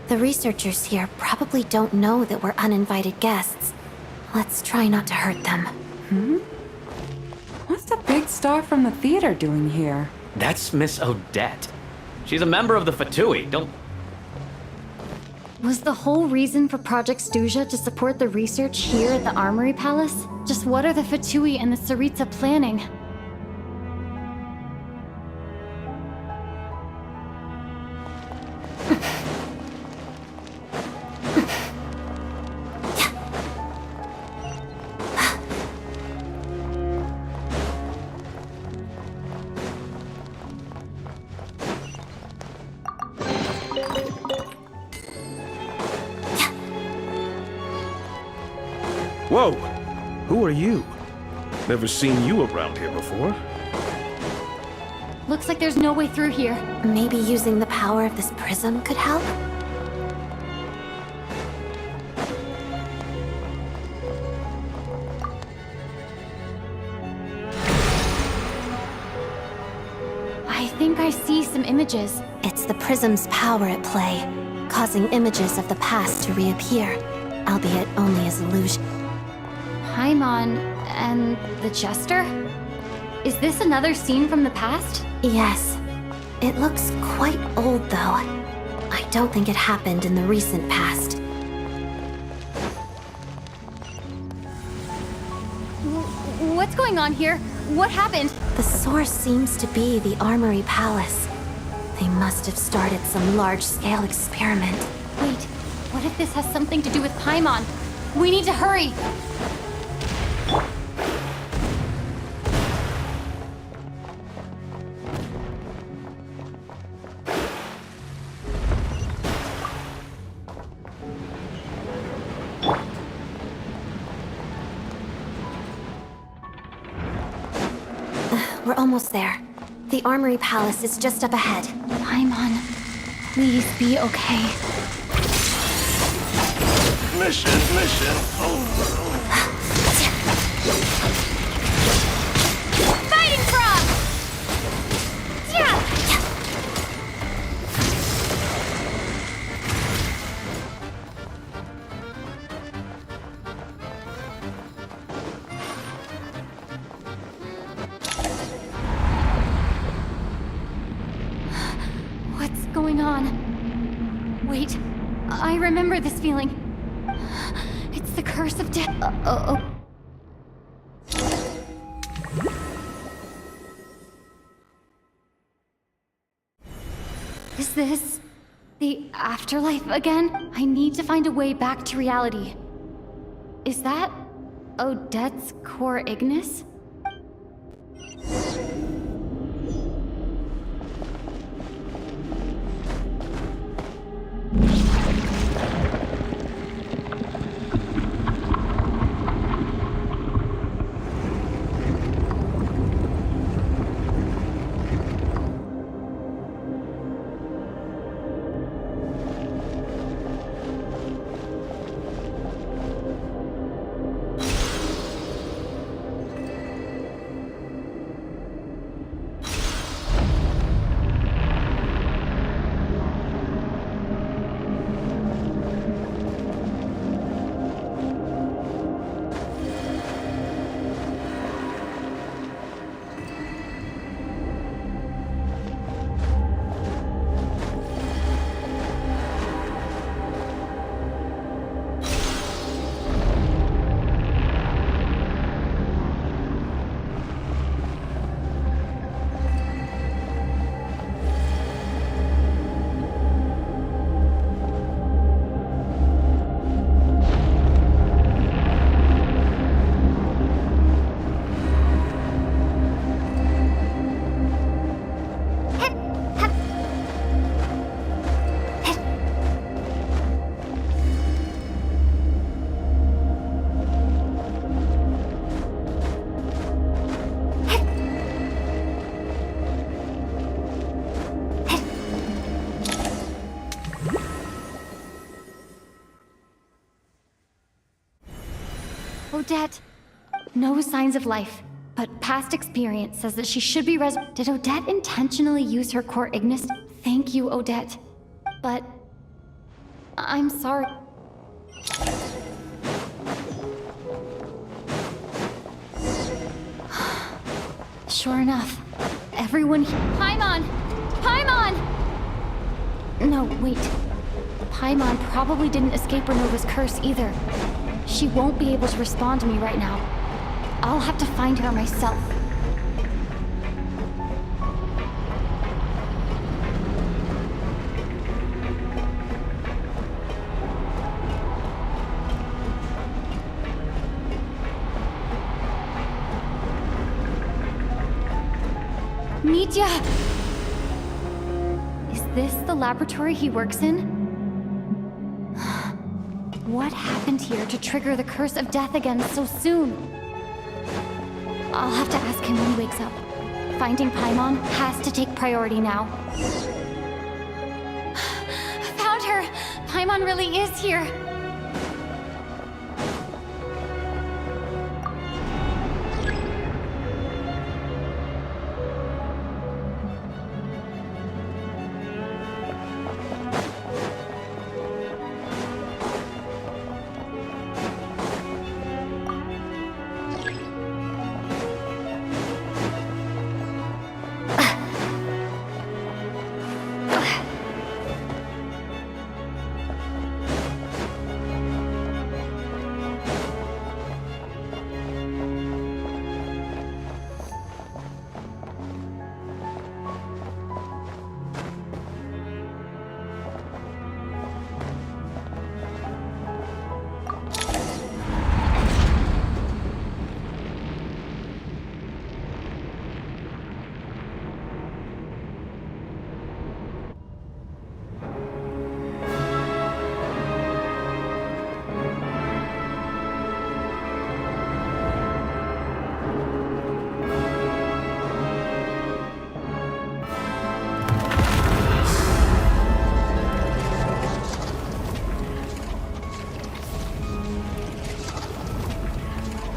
Speaker 8: The researchers here probably don't know that we're uninvited guests. Let's try not to hurt them.
Speaker 9: What's the big star from the theater doing here?
Speaker 13: That's Miss Odette. She's a member of the Fatui. Don't...
Speaker 3: Was the whole reason for Project Stuja to support the research here at the Armory Palace? Just what are the Fatui and the Tsaritsa planning?
Speaker 12: Whoa! Who are you? Never seen you around here before.
Speaker 3: Looks like there's no way through here.
Speaker 8: Maybe using the power of this prism could help?
Speaker 3: I think I see some images.
Speaker 8: It's the prism's power at play, causing images of the past to reappear, albeit only as illusion.
Speaker 3: Paimon and the Jester? Is this another scene from the past?
Speaker 8: Yes. It looks quite old, though. I don't think it happened in the recent past.
Speaker 3: What's going on here? What happened?
Speaker 8: The source seems to be the Armory Palace. They must have started some large-scale experiment.
Speaker 3: Wait, what if this has something to do with Paimon? We need to hurry!
Speaker 8: We're almost there. The Armory Palace is just up ahead.
Speaker 3: Paimon, please be okay.
Speaker 12: Mission.
Speaker 3: Fighting frog! Yeah! What's going on? Wait, I remember this feeling. It's the curse of death. Is this the afterlife again? I need to find a way back to reality. Is that Odette's core Ignis? Odette. No signs of life, but past experience says that she should be Did Odette intentionally use her core Ignis? Thank you, Odette. But... I'm sorry. Sure enough, everyone... Paimon! Paimon! No, wait. Paimon probably didn't escape Renova's curse either. She won't be able to respond to me right now. I'll have to find her myself. Nitya! Is this the laboratory he works in? What happened here to trigger the curse of death again so soon? I'll have to ask him when he wakes up. Finding Paimon has to take priority now. Found her! Paimon really is here!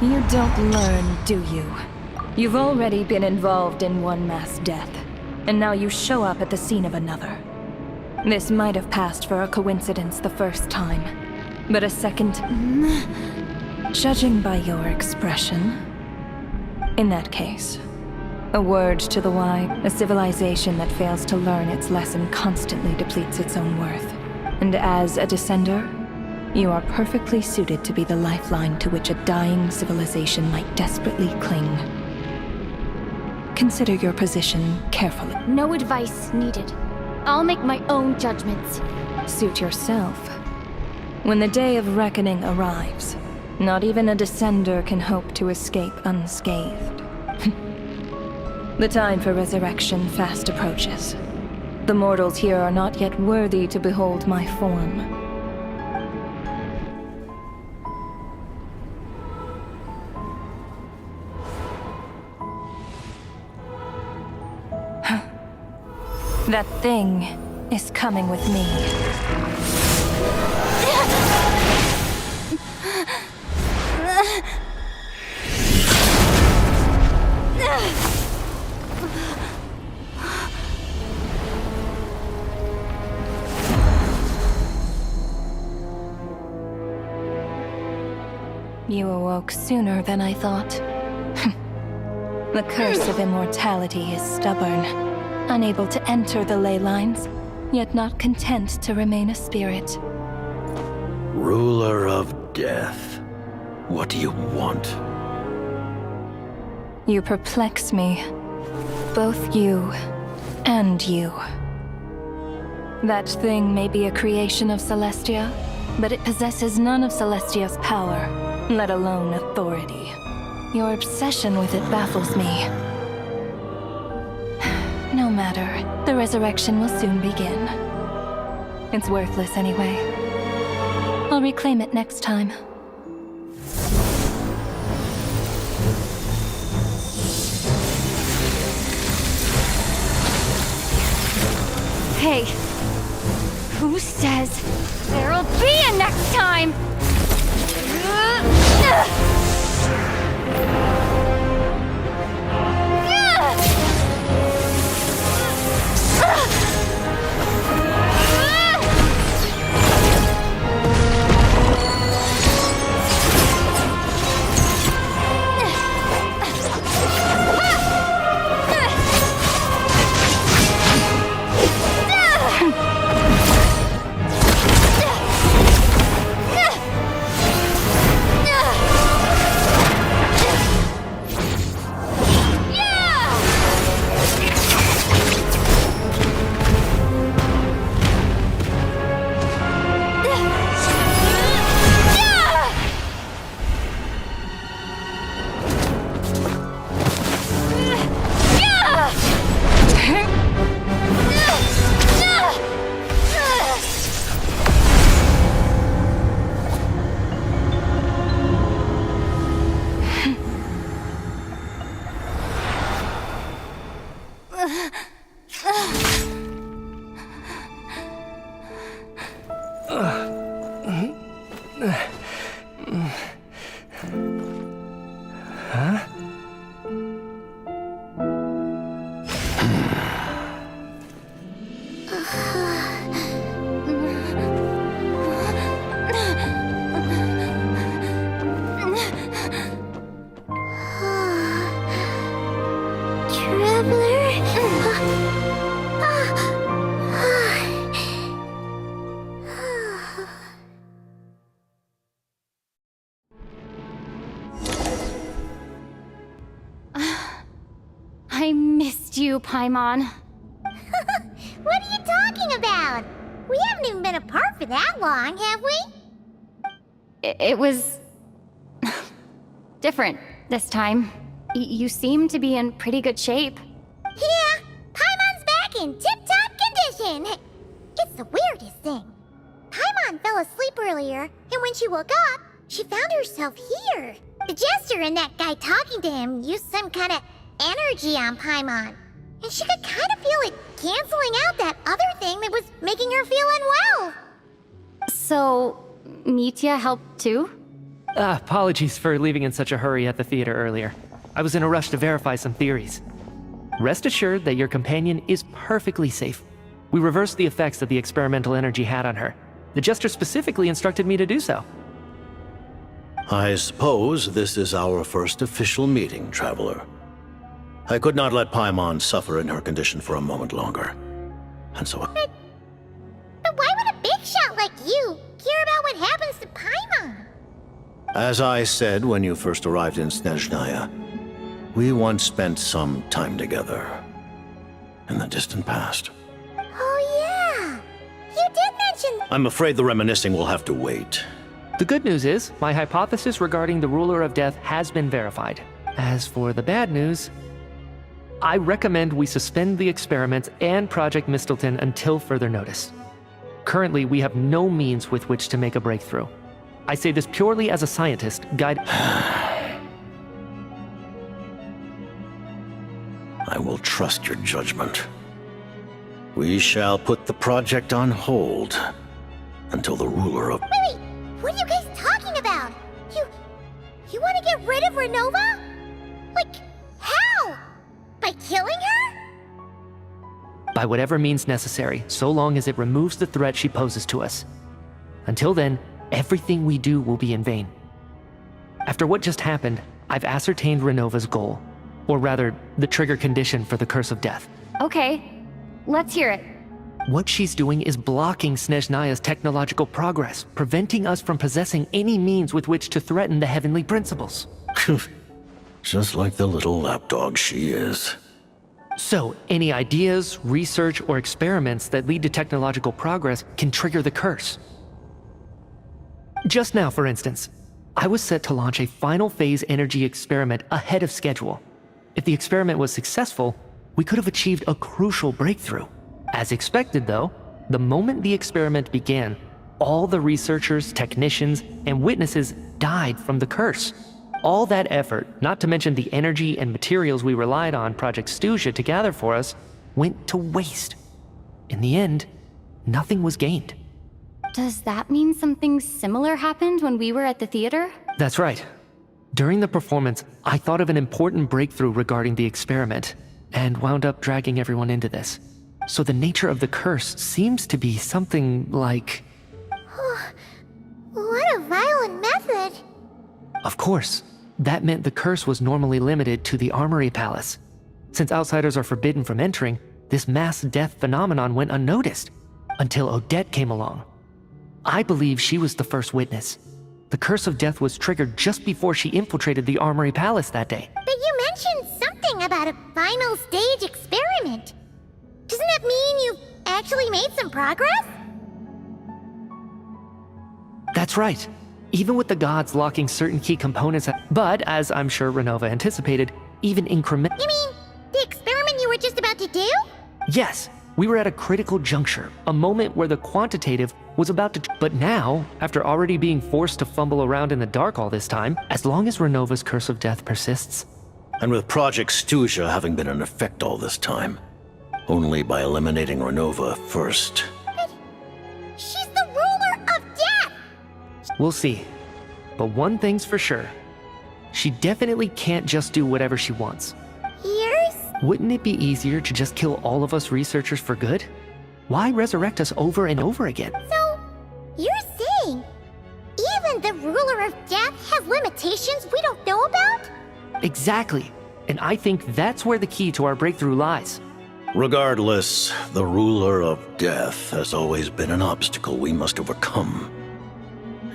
Speaker 11: You don't learn, do you? You've already been involved in one mass death, and now you show up at the scene of another. This might have passed for a coincidence the first time, but a second... Judging by your expression... In that case, a word to the wise, a civilization that fails to learn its lesson constantly depletes its own worth. And as a descender, you are perfectly suited to be the lifeline to which a dying civilization might desperately cling. Consider your position carefully.
Speaker 3: No advice needed. I'll make my own judgments.
Speaker 11: Suit yourself. When the day of reckoning arrives, not even a descender can hope to escape unscathed. The time for resurrection fast approaches. The mortals here are not yet worthy to behold my form. That thing is coming with me. You awoke sooner than I thought. The curse of immortality is stubborn. Unable to enter the ley lines, yet not content to remain a spirit.
Speaker 10: Ruler of death, what do you want?
Speaker 11: You perplex me. Both you and you. That thing may be a creation of Celestia, but it possesses none of Celestia's power, let alone authority. Your obsession with it baffles me. No matter, the resurrection will soon begin. It's worthless anyway. I'll reclaim it next time.
Speaker 3: Hey, who says there'll be a next time? I missed you, Paimon.
Speaker 5: What are you talking about? We haven't even been apart for that long, have we?
Speaker 3: It was... different this time. You seem to be in pretty good shape.
Speaker 5: Yeah, Paimon's back in tip-top condition. It's the weirdest thing. Paimon fell asleep earlier, and when she woke up, she found herself here. The Jester and that guy talking to him used some kind of energy on Paimon, and she could kind of feel it canceling out that other thing that was making her feel unwell.
Speaker 3: So, Mitya helped too?
Speaker 2: Apologies for leaving in such a hurry at the theater earlier. I was in a rush to verify some theories. Rest assured that your companion is perfectly safe. We reversed the effects that the experimental energy had on her. The Jester specifically instructed me to do so.
Speaker 14: I suppose this is our first official meeting, Traveler. I could not let Paimon suffer in her condition for a moment longer. And so...
Speaker 5: But why would a big shot like you care about what happens to Paimon?
Speaker 14: As I said when you first arrived in Snezhnaya, we once spent some time together. In the distant past.
Speaker 5: Oh yeah! You did mention...
Speaker 14: I'm afraid the reminiscing will have to wait.
Speaker 2: The good news is, my hypothesis regarding the Ruler of Death has been verified. As for the bad news, I recommend we suspend the experiments and Project Mistleton until further notice. Currently, we have no means with which to make a breakthrough. I say this purely as a scientist, guide...
Speaker 14: I will trust your judgment. We shall put the project on hold until the ruler of...
Speaker 5: Wait! What are you guys talking about? You want to get rid of Renova? Like, how? By killing her?
Speaker 2: By whatever means necessary, so long as it removes the threat she poses to us. Until then, everything we do will be in vain. After what just happened, I've ascertained Renova's goal. Or rather, the trigger condition for the Curse of Death.
Speaker 3: Okay, let's hear it.
Speaker 2: What she's doing is blocking Snezhnaya's technological progress, preventing us from possessing any means with which to threaten the heavenly principles.
Speaker 14: Just like the little lapdog she is.
Speaker 2: So, any ideas, research, or experiments that lead to technological progress can trigger the curse. Just now, for instance, I was set to launch a final phase energy experiment ahead of schedule. If the experiment was successful, we could have achieved a crucial breakthrough. As expected, though, the moment the experiment began, all the researchers, technicians, and witnesses died from the curse. All that effort, not to mention the energy and materials we relied on Project Snezhnaya to gather for us, went to waste. In the end, nothing was gained.
Speaker 3: Does that mean something similar happened when we were at the theater?
Speaker 2: That's right. During the performance, I thought of an important breakthrough regarding the experiment, and wound up dragging everyone into this. So the nature of the curse seems to be something like...
Speaker 5: What a violent method!
Speaker 2: Of course, that meant the curse was normally limited to the Armory Palace. Since outsiders are forbidden from entering, this mass death phenomenon went unnoticed, until Odette came along. I believe she was the first witness. The curse of death was triggered just before she infiltrated the Armory Palace that day.
Speaker 5: But you mentioned something about a final stage experiment. Doesn't that mean you've actually made some progress?
Speaker 2: That's right. Even with the gods locking certain key components, but as I'm sure Renova anticipated, even increment...
Speaker 5: You mean the experiment you were just about to do?
Speaker 2: Yes, we were at a critical juncture, a moment where the quantitative was about to... But now, after already being forced to fumble around in the dark all this time, as long as Renova's curse of death persists...
Speaker 14: And with Project Stuzha having been in effect all this time, only by eliminating Renova first.
Speaker 5: But she's the ruler of death!
Speaker 2: We'll see. But one thing's for sure. She definitely can't just do whatever she wants.
Speaker 5: Years?
Speaker 2: Wouldn't it be easier to just kill all of us researchers for good? Why resurrect us over and over again?
Speaker 5: So, you're saying even the ruler of death has limitations we don't know about?
Speaker 2: Exactly. And I think that's where the key to our breakthrough lies.
Speaker 14: Regardless, the ruler of death has always been an obstacle we must overcome.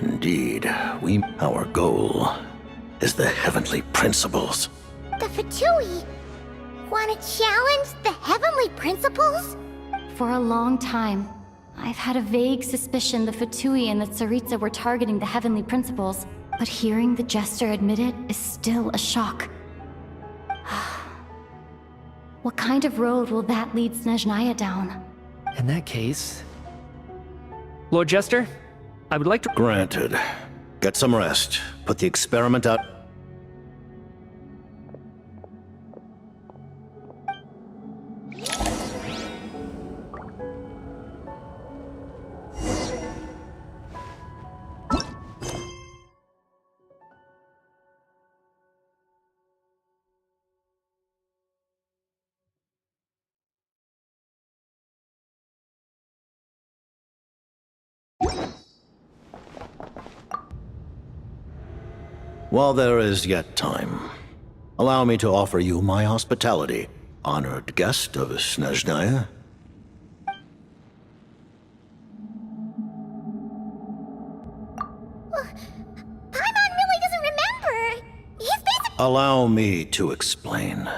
Speaker 14: Indeed, our goal is the heavenly principles.
Speaker 5: The Fatui want to challenge the heavenly principles?
Speaker 3: For a long time, I've had a vague suspicion the Fatui and the Tsaritsa were targeting the heavenly principles, but hearing the Jester admit it is still a shock. What kind of road will that lead Snezhnaya down?
Speaker 2: In that case... Lord Jester, I would like to...
Speaker 14: Granted. Get some rest. Put the experiment out... While there is yet time, allow me to offer you my hospitality, honored guest of Snezhnaya.
Speaker 5: Paimon really doesn't remember. He's basically...
Speaker 14: Allow me to explain.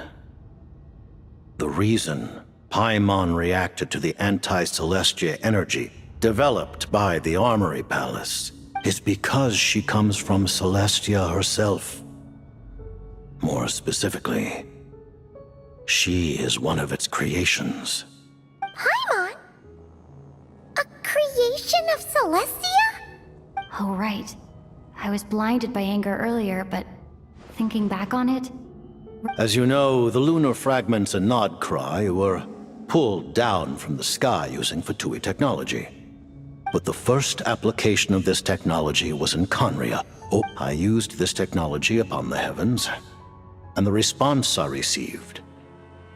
Speaker 14: The reason Paimon reacted to the anti-Celestia energy developed by the Armory Palace is because she comes from Celestia herself. More specifically, she is one of its creations.
Speaker 5: Paimon? A creation of Celestia?
Speaker 3: Oh, right. I was blinded by anger earlier, but thinking back on it...
Speaker 14: As you know, the lunar fragments in Nodcry were pulled down from the sky using Fatui technology. But the first application of this technology was in Conria. Oh, I used this technology upon the heavens, and the response I received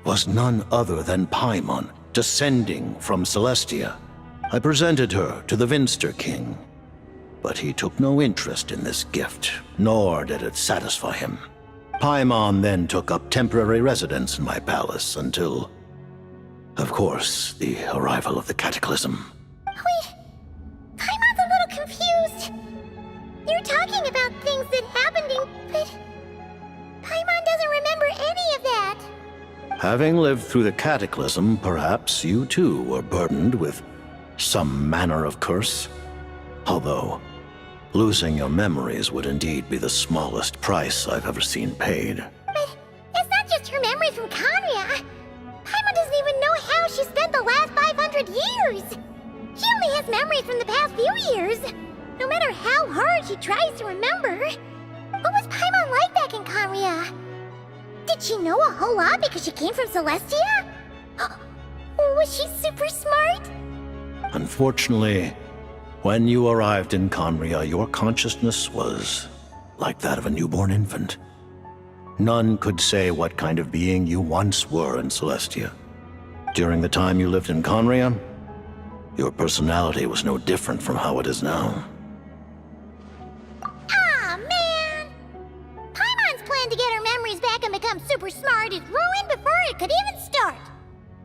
Speaker 14: was none other than Paimon, descending from Celestia. I presented her to the Vinster King, but he took no interest in this gift, nor did it satisfy him. Paimon then took up temporary residence in my palace until, of course, the arrival of the Cataclysm.
Speaker 5: Paimon's a little confused. You're talking about things that happened but Paimon doesn't remember any of that.
Speaker 14: Having lived through the Cataclysm, perhaps you too were burdened with some manner of curse. Although, losing your memories would indeed be the smallest price I've ever seen paid.
Speaker 5: But it's not just her memories from Conria. Paimon doesn't even know how she spent the last 500 years. She only has memories from the past few years. No matter how hard she tries to remember. What was Paimon like back in Conria? Did she know a whole lot because she came from Celestia? Was she super smart?
Speaker 14: Unfortunately, when you arrived in Conria, your consciousness was like that of a newborn infant. None could say what kind of being you once were in Celestia. During the time you lived in Conria, your personality was no different from how it is now.
Speaker 5: Aw, man! Paimon's plan to get her memories back and become super smart is ruined before it could even start.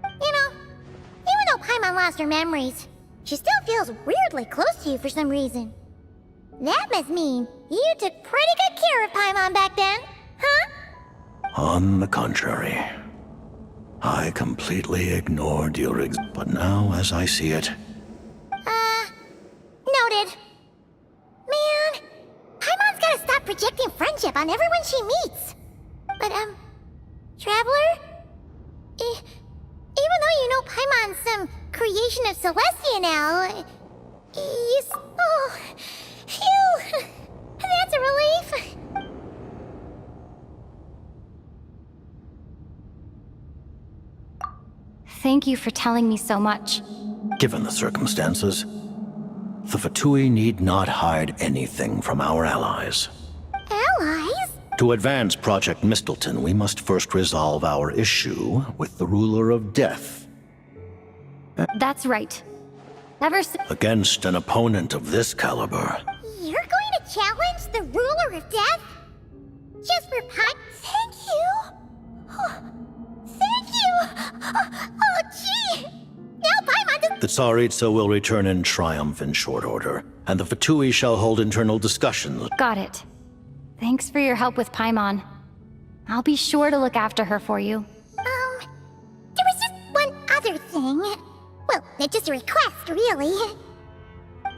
Speaker 5: You know, even though Paimon lost her memories, she still feels weirdly close to you for some reason. That must mean you took pretty good care of Paimon back then, huh?
Speaker 14: On the contrary, I completely ignored your but now, as I see it...
Speaker 5: Noted. Man, Paimon's gotta stop projecting friendship on everyone she meets. But, Traveler? Even though you know Paimon's some creation of Celestia now, oh, phew! That's a relief!
Speaker 3: Thank you for telling me so much.
Speaker 14: Given the circumstances, the Fatui need not hide anything from our allies.
Speaker 5: Allies?
Speaker 14: To advance Project Mistleton, we must first resolve our issue with the Ruler of Death.
Speaker 3: That's right.
Speaker 14: Against an opponent of this caliber.
Speaker 5: You're going to challenge the Ruler of Death? Just for Thank you! Thank you! Oh, gee! Now Paimon
Speaker 14: The Tsaritsa will return in triumph in short order, and the Fatui shall hold internal discussions.
Speaker 3: Got it. Thanks for your help with Paimon. I'll be sure to look after her for you.
Speaker 5: There was just one other thing. Well, it's just a request, really.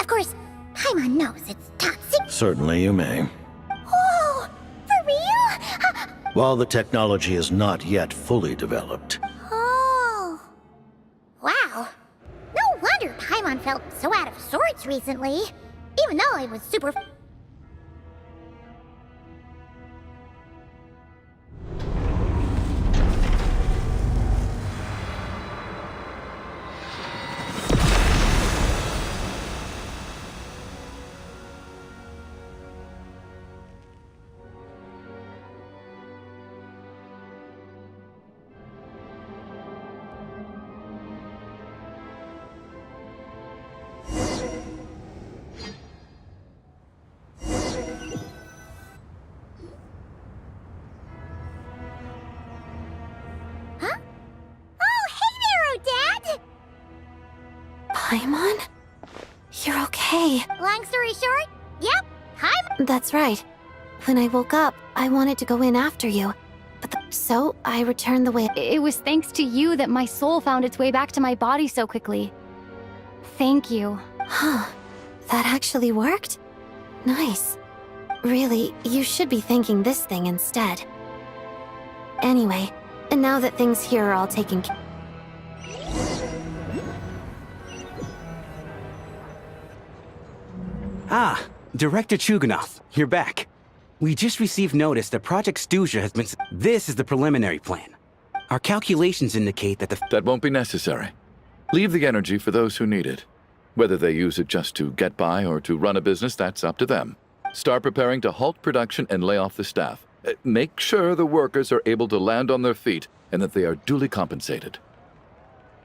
Speaker 5: Of course, Paimon knows it's top secret.
Speaker 14: Certainly you may.
Speaker 5: Oh, for real?
Speaker 14: While the technology is not yet fully developed.
Speaker 5: Oh. Wow. No wonder Paimon felt so out of sorts recently. Even though it was super...
Speaker 8: Paimon? You're okay.
Speaker 5: Long story short, yep, Paimon...
Speaker 8: That's right. When I woke up, I wanted to go in after you. So, I returned the way...
Speaker 3: It was thanks to you that my soul found its way back to my body so quickly. Thank you.
Speaker 8: Huh. That actually worked? Nice. Really, you should be thanking this thing instead. Anyway, and now that things here are all taken care...
Speaker 6: Ah, Director Chuganov, you're back. We just received notice that Project Snezhnaya has been... This is the preliminary plan. Our calculations indicate that
Speaker 7: That won't be necessary. Leave the energy for those who need it. Whether they use it just to get by or to run a business, that's up to them. Start preparing to halt production and lay off the staff. Make sure the workers are able to land on their feet and that they are duly compensated.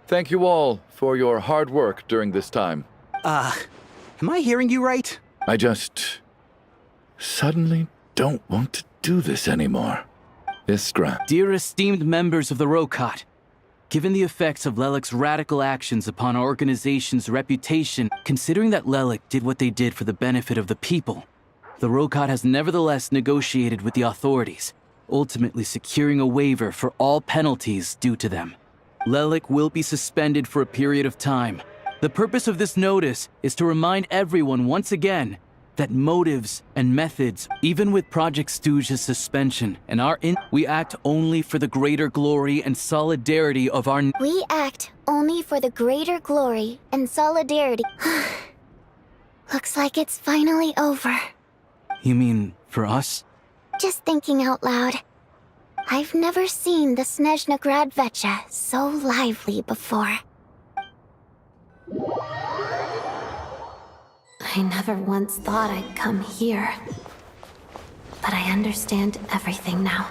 Speaker 7: Thank you all for your hard work during this time.
Speaker 6: Am I hearing you right?
Speaker 7: I just... suddenly don't want to do this anymore. This scrap.
Speaker 1: Dear esteemed members of the Rokot, given the effects of Lelik's radical actions upon our organization's reputation, considering that Lelik did what they did for the benefit of the people, the Rokot has nevertheless negotiated with the authorities, ultimately securing a waiver for all penalties due to them. Lelik will be suspended for a period of time. The purpose of this notice is to remind everyone once again that motives and methods, even with Project Snezhnaya's suspension and we act only for the greater glory and solidarity of our...
Speaker 5: We act only for the greater glory and solidarity. Looks like it's finally over.
Speaker 1: You mean for us?
Speaker 5: Just thinking out loud. I've never seen the Snezhnaya Gradvecha so lively before.
Speaker 8: I never once thought I'd come here. But I understand everything now,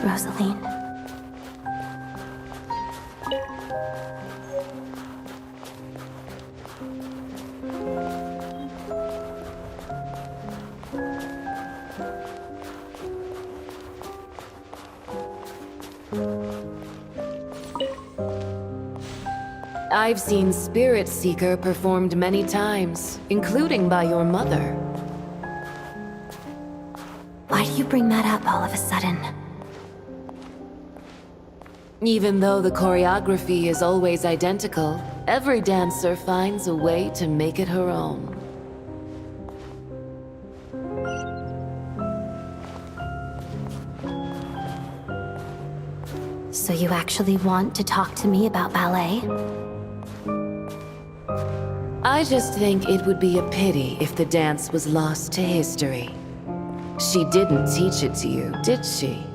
Speaker 8: Rosaline.
Speaker 15: I've seen Spirit Seeker performed many times, including by your mother.
Speaker 8: Why do you bring that up all of a sudden?
Speaker 15: Even though the choreography is always identical, every dancer finds a way to make it her own.
Speaker 8: So you actually want to talk to me about ballet?
Speaker 15: I just think it would be a pity if the dance was lost to history. She didn't teach it to you, did she?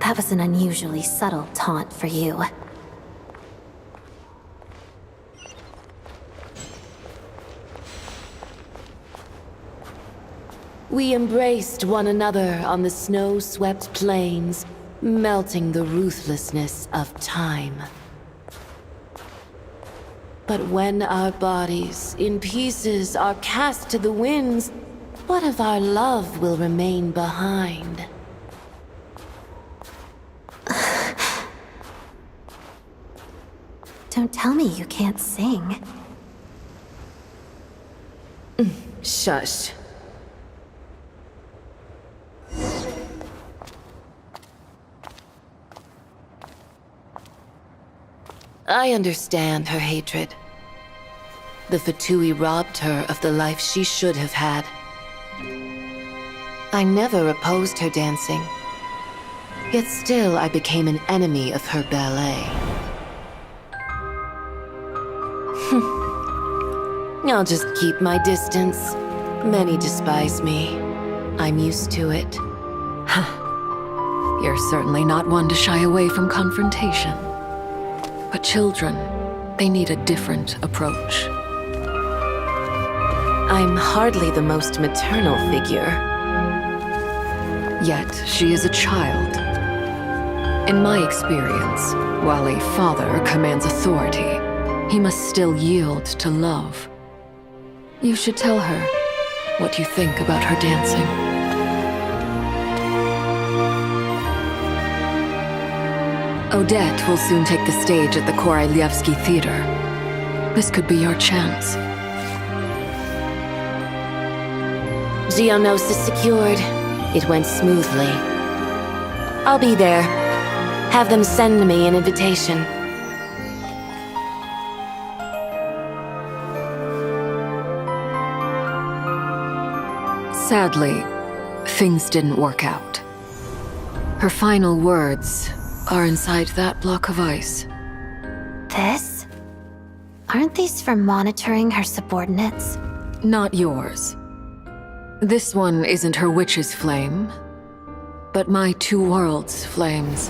Speaker 8: That was an unusually subtle taunt for you.
Speaker 15: We embraced one another on the snow-swept plains, melting the ruthlessness of time. But when our bodies, in pieces, are cast to the winds, what of our love will remain behind?
Speaker 8: Don't tell me you can't sing.
Speaker 15: Shush. I understand her hatred. The Fatui robbed her of the life she should have had. I never opposed her dancing. Yet still I became an enemy of her ballet. I'll just keep my distance. Many despise me. I'm used to it.
Speaker 9: You're certainly not one to shy away from confrontation. But children, they need a different approach.
Speaker 15: I'm hardly the most maternal figure.
Speaker 9: Yet she is a child. In my experience, while a father commands authority, he must still yield to love. You should tell her what you think about her dancing. Odette will soon take the stage at the Koralyevsky Theater. This could be your chance.
Speaker 15: Geonosis secured. It went smoothly. I'll be there. Have them send me an invitation.
Speaker 9: Sadly, things didn't work out. Her final words are inside that block of ice.
Speaker 8: This? Aren't these for monitoring her subordinates?
Speaker 9: Not yours. This one isn't her witch's flame, but my two worlds' flames.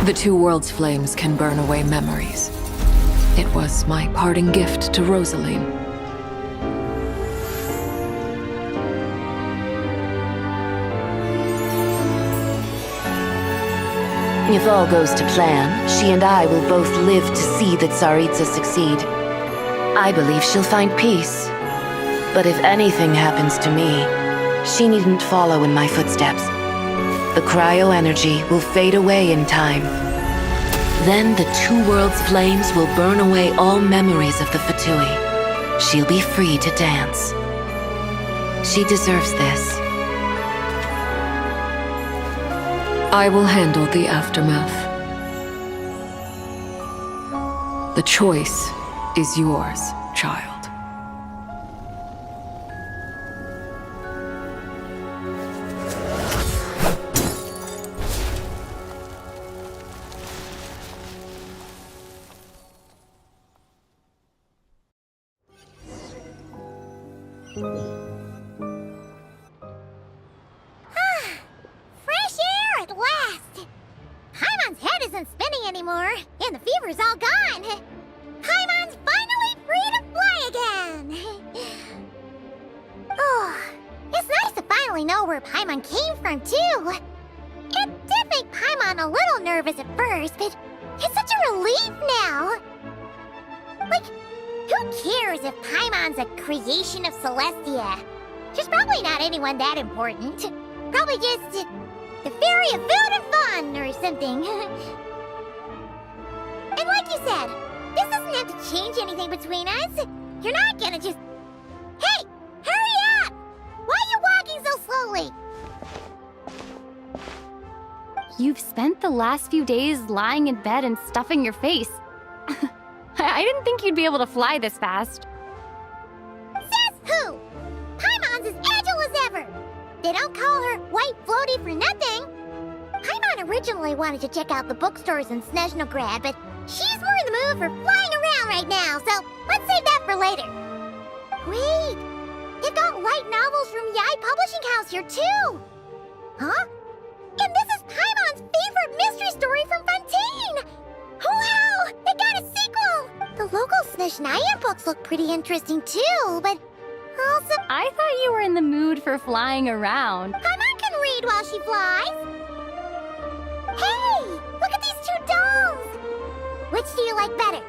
Speaker 9: The two worlds' flames can burn away memories. It was my parting gift to Rosaline.
Speaker 15: If all goes to plan, she and I will both live to see the Tsaritsa succeed. I believe she'll find peace. But if anything happens to me, she needn't follow in my footsteps. The cryo-energy will fade away in time. Then the two worlds' flames will burn away all memories of the Fatui. She'll be free to dance. She deserves this.
Speaker 9: I will handle the aftermath. The choice is yours, child.
Speaker 5: Fresh air at last! Paimon's head isn't spinning anymore, and the fever's all gone. Paimon's finally free to fly again! Oh, It's nice to finally know where Paimon came from, too. It did make Paimon a little nervous at first, but it's such a relief now. Like, who cares if Paimon's a creation of Celestia? She's probably not anyone that important. Probably just the fairy of food and fun or something. And like you said, this doesn't have to change anything between us. You're not gonna just... Hey! Hurry up! Why are you walking so slowly?
Speaker 3: You've spent the last few days lying in bed and stuffing your face. I didn't think you'd be able to fly this fast.
Speaker 5: Says who? Paimon's as agile as ever. They don't call her White Floaty for nothing. Paimon originally wanted to check out the bookstores in Snezhnaya, but she's more in the mood for flying around right now, so let's save that for later. Wait, they've got light novels from Yai Publishing House here too. Huh? And this is Paimon's favorite mystery story from Fontaine! Wow! They got a sequel! The local Snezhnaya books look pretty interesting too, but also...
Speaker 3: I thought you were in the mood for flying around.
Speaker 5: Paimon can read while she flies! Hey! Look at these two dolls! Which do you like better?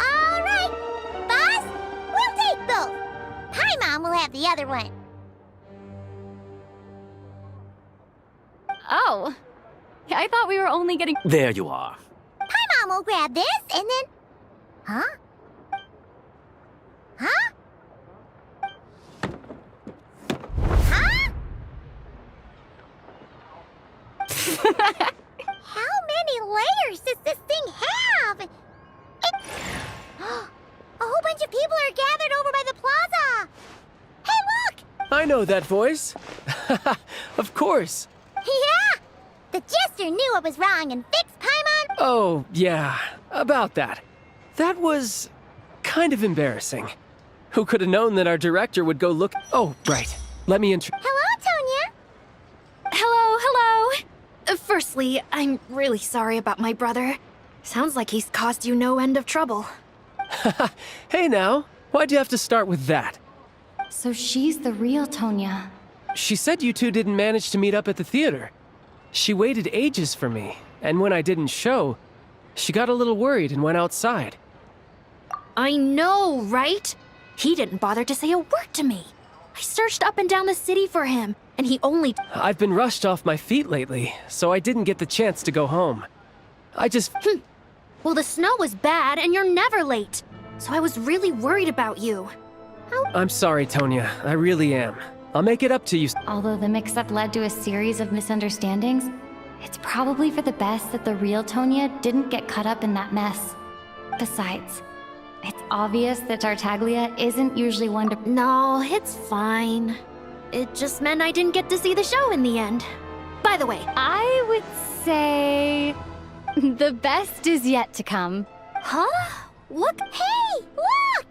Speaker 5: Alright! Boss, we'll take both! Paimon will have the other one.
Speaker 3: Oh. I thought we were only getting...
Speaker 13: There you are.
Speaker 5: Paimon will grab this, and then... Huh? Huh? Huh? How many layers does this thing have? A whole bunch of people are gathered over by the plaza! Hey, look!
Speaker 16: I know that voice. Of course.
Speaker 5: Yeah! The jester knew what was wrong and fixed Paimon.
Speaker 16: Oh, yeah. About that. That was... kind of embarrassing. Who could have known that our director would go look... Oh, right. Let me
Speaker 5: Hello, Tonya!
Speaker 17: Hello. Firstly, I'm really sorry about my brother. Sounds like he's caused you no end of trouble.
Speaker 16: Hey now, why'd you have to start with that?
Speaker 3: So she's the real Tonya.
Speaker 16: She said you two didn't manage to meet up at the theater. She waited ages for me, and when I didn't show, she got a little worried and went outside.
Speaker 17: I know, right? He didn't bother to say a word to me. I searched up and down the city for him, and he only...
Speaker 16: I've been rushed off my feet lately, so I didn't get the chance to go home. I just...
Speaker 17: Well, the snow was bad, and you're never late. So I was really worried about you.
Speaker 16: I'm sorry, Tonya. I really am. I'll make it up to you.
Speaker 3: Although the mix-up led to a series of misunderstandings, it's probably for the best that the real Tonya didn't get caught up in that mess. Besides, it's obvious that Tartaglia isn't usually one to...
Speaker 17: No, it's fine. It just meant I didn't get to see the show in the end. By the way,
Speaker 3: I would say... the best is yet to come.
Speaker 17: Huh? Look.
Speaker 5: Hey, look!